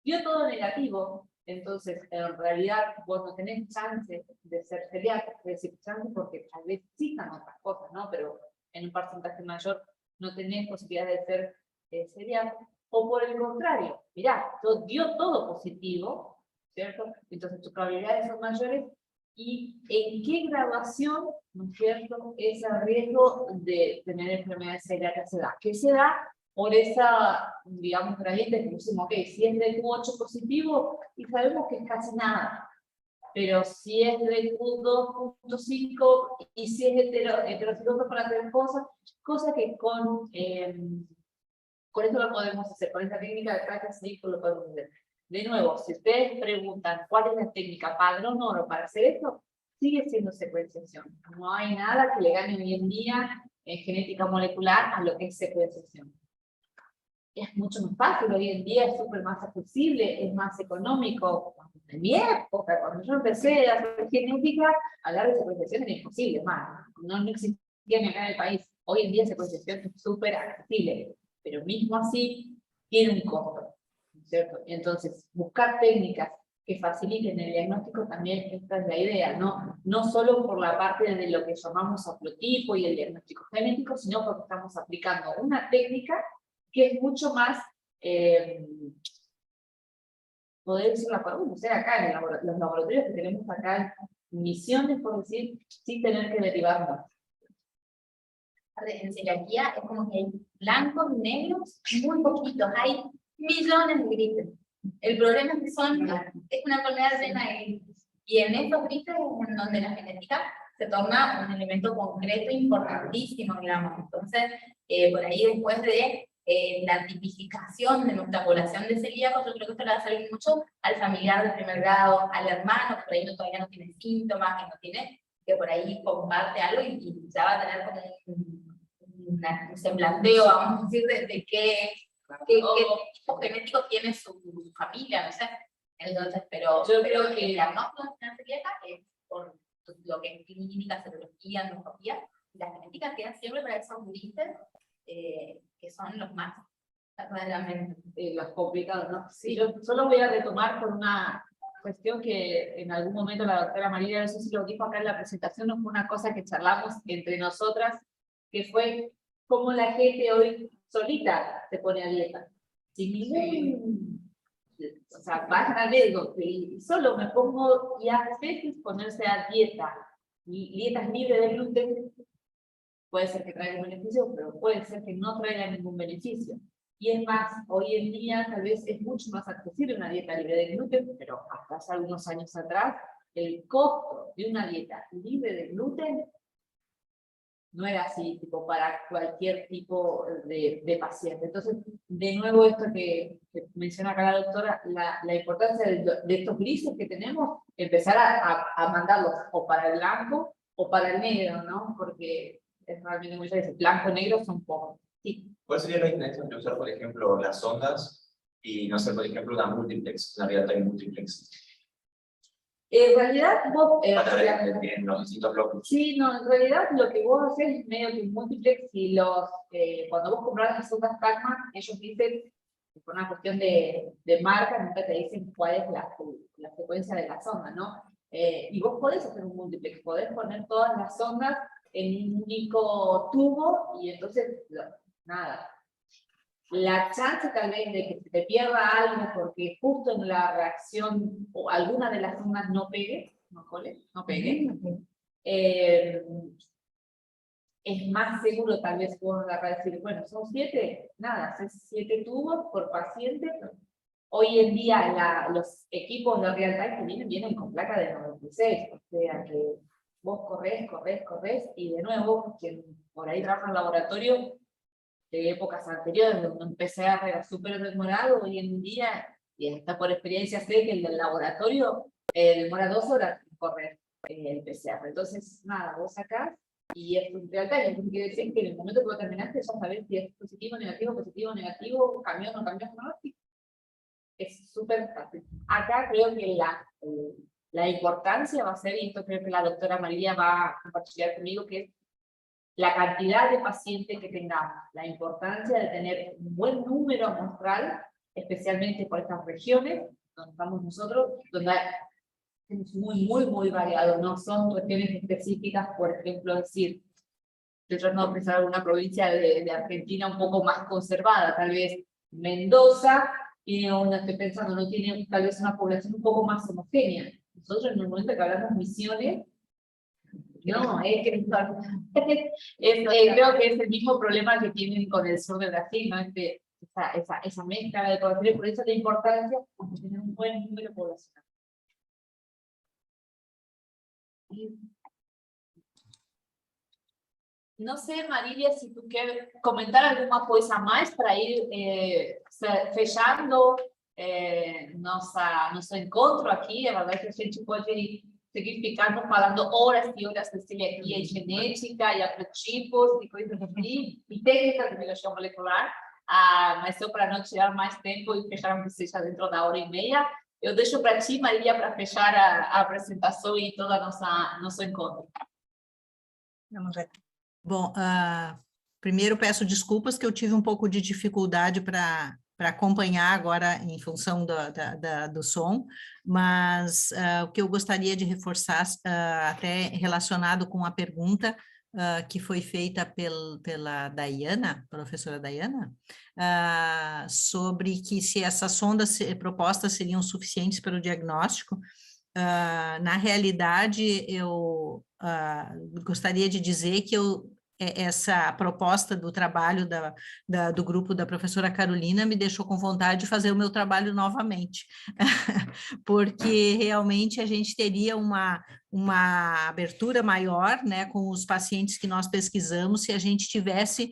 dio todo negativo, entonces en realidad vos no tenés chance de ser celíaco, es decir, chance porque tal vez existan otras cosas, ¿no? Pero en un porcentaje mayor no tenés posibilidad de ser celíaco, o por el contrario, mirá, dio todo positivo, ¿cierto? Entonces tus probabilidades son mayores. ¿Y en qué graduación, no es cierto, ese riesgo de tener enfermedades celíacas se da? ¿Qué se da? Por esa, digamos, gradiente que pusimos, ok, si es de Q8 positivo, y sabemos que es casi nada. Pero si es de Q2.5 y si es heterocigoso para tener cosas que con esto lo podemos hacer, con esta técnica de práctica sí lo podemos hacer. De nuevo, si ustedes preguntan cuál es la técnica padrón oro para hacer esto, sigue siendo secuenciación. No hay nada que le gane hoy en día en genética molecular a lo que es secuenciación. Es mucho más fácil, hoy en día es súper más accesible, es más económico. En mi época, cuando yo empecé a hacer genética, hablar de secuenciación era imposible, más. No existía ni acá en el país. Hoy en día secuenciación es súper accesible, pero mismo así tiene un costo, ¿cierto? Entonces, buscar técnicas que faciliten el diagnóstico también, esta es la idea, no solo por la parte de lo que llamamos haplotipo y el diagnóstico genético, sino porque estamos aplicando una técnica que es mucho más, poder decir la palabra, o sea, acá en los laboratorios que tenemos acá, misiones, por decir, sin tener que derivar más. En celiaquía es como que hay blancos, negros, muy poquitos, hay millones de grises. El problema es que es una enfermedad llena de grises. Y en estos grises es en donde la genética se torna un elemento concreto importantísimo, digamos. Entonces, por ahí después de la tipificación de nuestra población de celíacos, yo creo que esto le va a servir mucho al familiar de primer grado, al hermano que por ahí todavía no tiene síntomas, que por ahí comparte algo y ya va a tener como un semblanteo, vamos a decir, de qué tipo genético tiene su familia, no sé. Entonces, pero yo creo que el diagnóstico de celíaca es por lo que es clínica, serología, endoscopía, y las genéticas quedan siempre para esos grises que son los más verdaderamente los complicados, ¿no? Sí, yo solo voy a retomar por una cuestión que en algún momento la doctora María, no sé si lo dijo acá en la presentación, no fue una cosa que charlamos entre nosotras, que fue cómo la gente hoy solita se pone a dieta. Sin ningún... O sea, vas al médico y solo me pongo, y a veces ponerse a dieta, y dietas libres de gluten, puede ser que traiga un beneficio, pero puede ser que no traiga ningún beneficio. Y es más, hoy en día tal vez es mucho más accesible una dieta libre de gluten, pero hasta hace algunos años atrás, el costo de una dieta libre de gluten no era así, tipo, para cualquier tipo de paciente. Entonces, de nuevo, esto que menciona acá la doctora, la importancia de estos grises que tenemos, empezar a mandarlos o para el blanco o para el negro, ¿no? Porque es realmente muy difícil. Blanco y negro son pocos. Sí. ¿Cuál sería la diferencia entre usar, por ejemplo, las ondas y, no sé, por ejemplo, una multiplex, una real-time multiplex? En realidad, vos... en los distintos bloques. Sí, no, en realidad lo que vos haces es medio que un multiplex y cuando vos compras las ondas Pacman, ellos dicen, por una cuestión de marca, nunca te dicen cuál es la secuencia de las ondas, ¿no? Y vos podés hacer un multiplex, podés poner todas las ondas en un único tubo y entonces, nada, la chance tal vez de que se te pierda algo porque justo en la reacción o alguna de las sondas no pegue, no pegue, es más seguro tal vez puedo agarrar y decir, bueno, son 7, nada, 7 tubos por paciente. Hoy en día los equipos de real time vienen con placa de 96, o sea que vos corres, y de nuevo, quien por ahí trabaja en laboratorio, de épocas anteriores, donde un PCR era súper demorado, hoy en día, y hasta por experiencia sé que el del laboratorio demora 2 horas en correr el PCR. Entonces, nada, vos sacás y es un real time. Eso quiere decir que en el momento que lo terminaste ya sabés si es positivo, negativo, cambió, no cambió, no. Es súper fácil. Acá creo que la importancia va a ser, y esto creo que la doctora María va a compartir conmigo, que es la cantidad de pacientes que tengamos, la importancia de tener un buen número muestral, especialmente por estas regiones donde estamos nosotros, donde es muy variado, no son cuestiones específicas, por ejemplo, decir, estoy tratando de pensar alguna provincia de Argentina un poco más conservada, tal vez Mendoza, tiene una, estoy pensando, no tiene tal vez una población un poco más homogénea. Nosotros en el momento que hablamos Misiones, no, es que creo que es el mismo problema que tienen con el sur de Brasil, ¿no? Esa mezcla de población, por eso la importancia de tener un buen número poblacional. No sé, Marilia, si tú quieres comentar alguma coisa mais para ir fechando nosso encontro aqui. É verdade que a gente pode seguir ficando falando horas e horas de celiaquia e genética, e agrotipos, e coisas assim, e técnicas de biologia molecular, mas só para não tirar mais tempo e fechar que seja dentro da hora e meia, eu deixo para ti, Marília, para fechar a apresentação e todo nosso encontro. Vamos ver. Bom, primeiro peço desculpas que eu tive um pouco de dificuldade para acompanhar agora em função do som, mas o que eu gostaria de reforçar, até relacionado com a pergunta que foi feita pela Dayana, professora Dayana, sobre que se essas sondas propostas seriam suficientes para o diagnóstico. Na realidade, eu gostaria de dizer que essa proposta do trabalho do grupo da professora Carolina me deixou com vontade de fazer o meu trabalho novamente, porque realmente a gente teria uma abertura maior, né, com os pacientes que nós pesquisamos, se a gente tivesse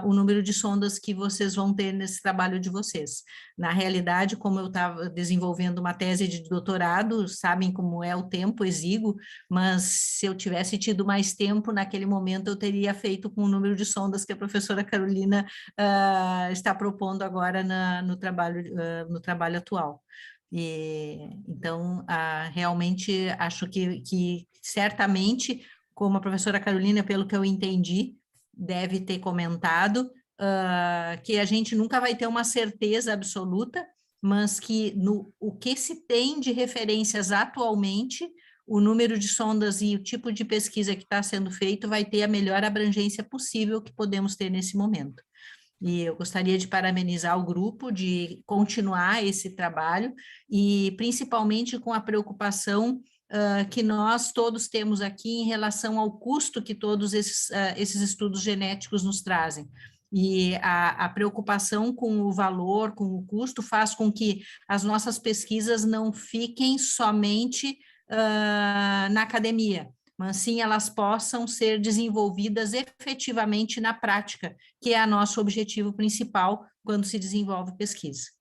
o número de sondas que vocês vão ter nesse trabalho de vocês. Na realidade, como eu estava desenvolvendo uma tese de doutorado, sabem como é o tempo exíguo, mas se eu tivesse tido mais tempo, naquele momento eu teria feito com o número de sondas que a professora Carolina está propondo agora no trabalho atual. Então, realmente acho que certamente, como a professora Carolina, pelo que eu entendi, deve ter comentado, que a gente nunca vai ter uma certeza absoluta, mas que o que se tem de referências atualmente, o número de sondas e o tipo de pesquisa que está sendo feito vai ter a melhor abrangência possível que podemos ter nesse momento. E eu gostaria de parabenizar o grupo, de continuar esse trabalho, e principalmente com a preocupação que nós todos temos aqui em relação ao custo que todos esses estudos genéticos nos trazem. E a preocupação com o valor, com o custo, faz com que as nossas pesquisas não fiquem somente na academia, mas sim elas possam ser desenvolvidas efetivamente na prática, que é o nosso objetivo principal quando se desenvolve pesquisa.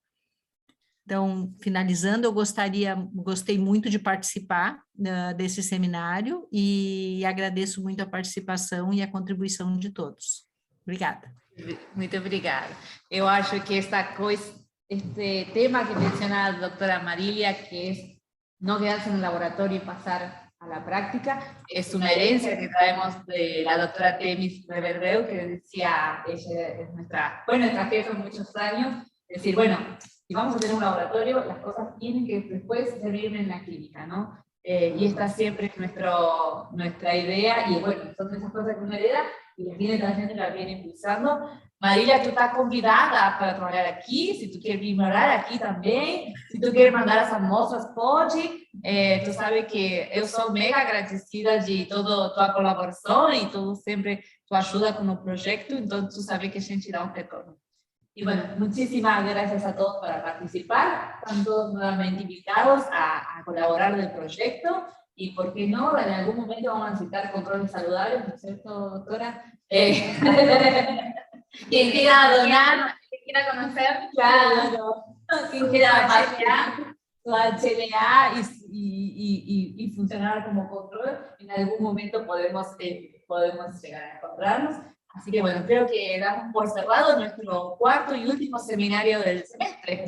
Então, finalizando, eu gostei muito de participar desse seminário e agradeço muito a participação e a contribuição de todos. Obrigada. Muito obrigada. Eu acho que este tema que menciona a doutora Marília, que é não quedarse no laboratório e passar a la práctica, es una herencia que traemos de la doctora Temis Reverdeu, que decía, ella es nuestra jefa en muchos años, decir, bueno, si vamos a tener un laboratorio, las cosas tienen que después servir en la clínica, ¿no? Y esta siempre es nuestra idea, y bueno, son esas cosas que uno hereda, y la clínica también la viene impulsando, Marília, tu está convidada para trabalhar aqui, se tu quer vir morar aqui também, se tu quer mandar as amostras, pode. Tu sabe que eu sou mega agradecida de toda a tua colaboração e todo sempre tu ajuda com o projeto, então tu sabe que a gente dá um retorno. Y bueno, muchísimas gracias a todos por participar. Están todos nuevamente invitados a colaborar del proyecto. Y por qué no, en algún momento vamos a necesitar controles saludables, ¿no es cierto, doctora? Quien quiera donar, quien quiera conocer, claro, quien quiera pasear, su HLA y funcionar como control, en algún momento podemos llegar a encontrarnos. Así que bueno, creo que damos por cerrado nuestro cuarto y último seminario del semestre.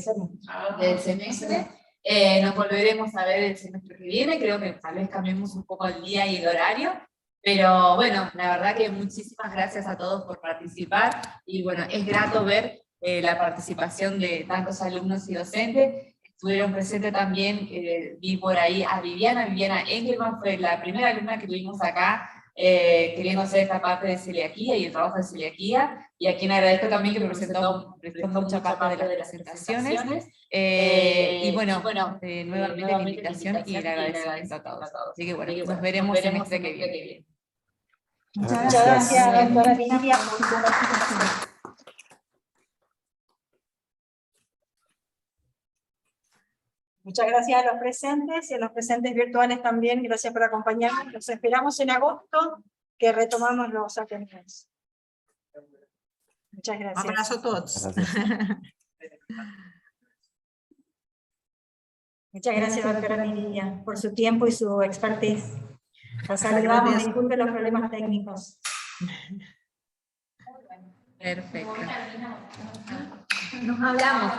Nos volveremos a ver el semestre que viene, creo que tal vez cambiemos un poco el día y el horario, pero bueno, la verdad que muchísimas gracias a todos por participar, y bueno, es grato ver la participación de tantos alumnos y docentes. Estuvieron presentes también, vi por ahí a Viviana Engelman, fue la primera alumna que tuvimos acá, queriendo hacer esta parte de celiaquía y el trabajo de celiaquía, y a quien agradezco también que me presentó mucha parte de las presentaciones, y bueno, nuevamente la invitación y el agradecimiento a todos. Así que bueno, nos veremos el semestre que viene. Muchas gracias, doctora Lidia, por su participación. Muchas gracias a los presentes y a los presentes virtuales también. Gracias por acompañarnos. Los esperamos en agosto, que retomamos los atenidos. Muchas gracias. Un abrazo a todos. Muchas gracias, doctora Lidia, por su tiempo y su expertise. La saludamos, disculpe los problemas técnicos. Perfecto. Nos hablamos.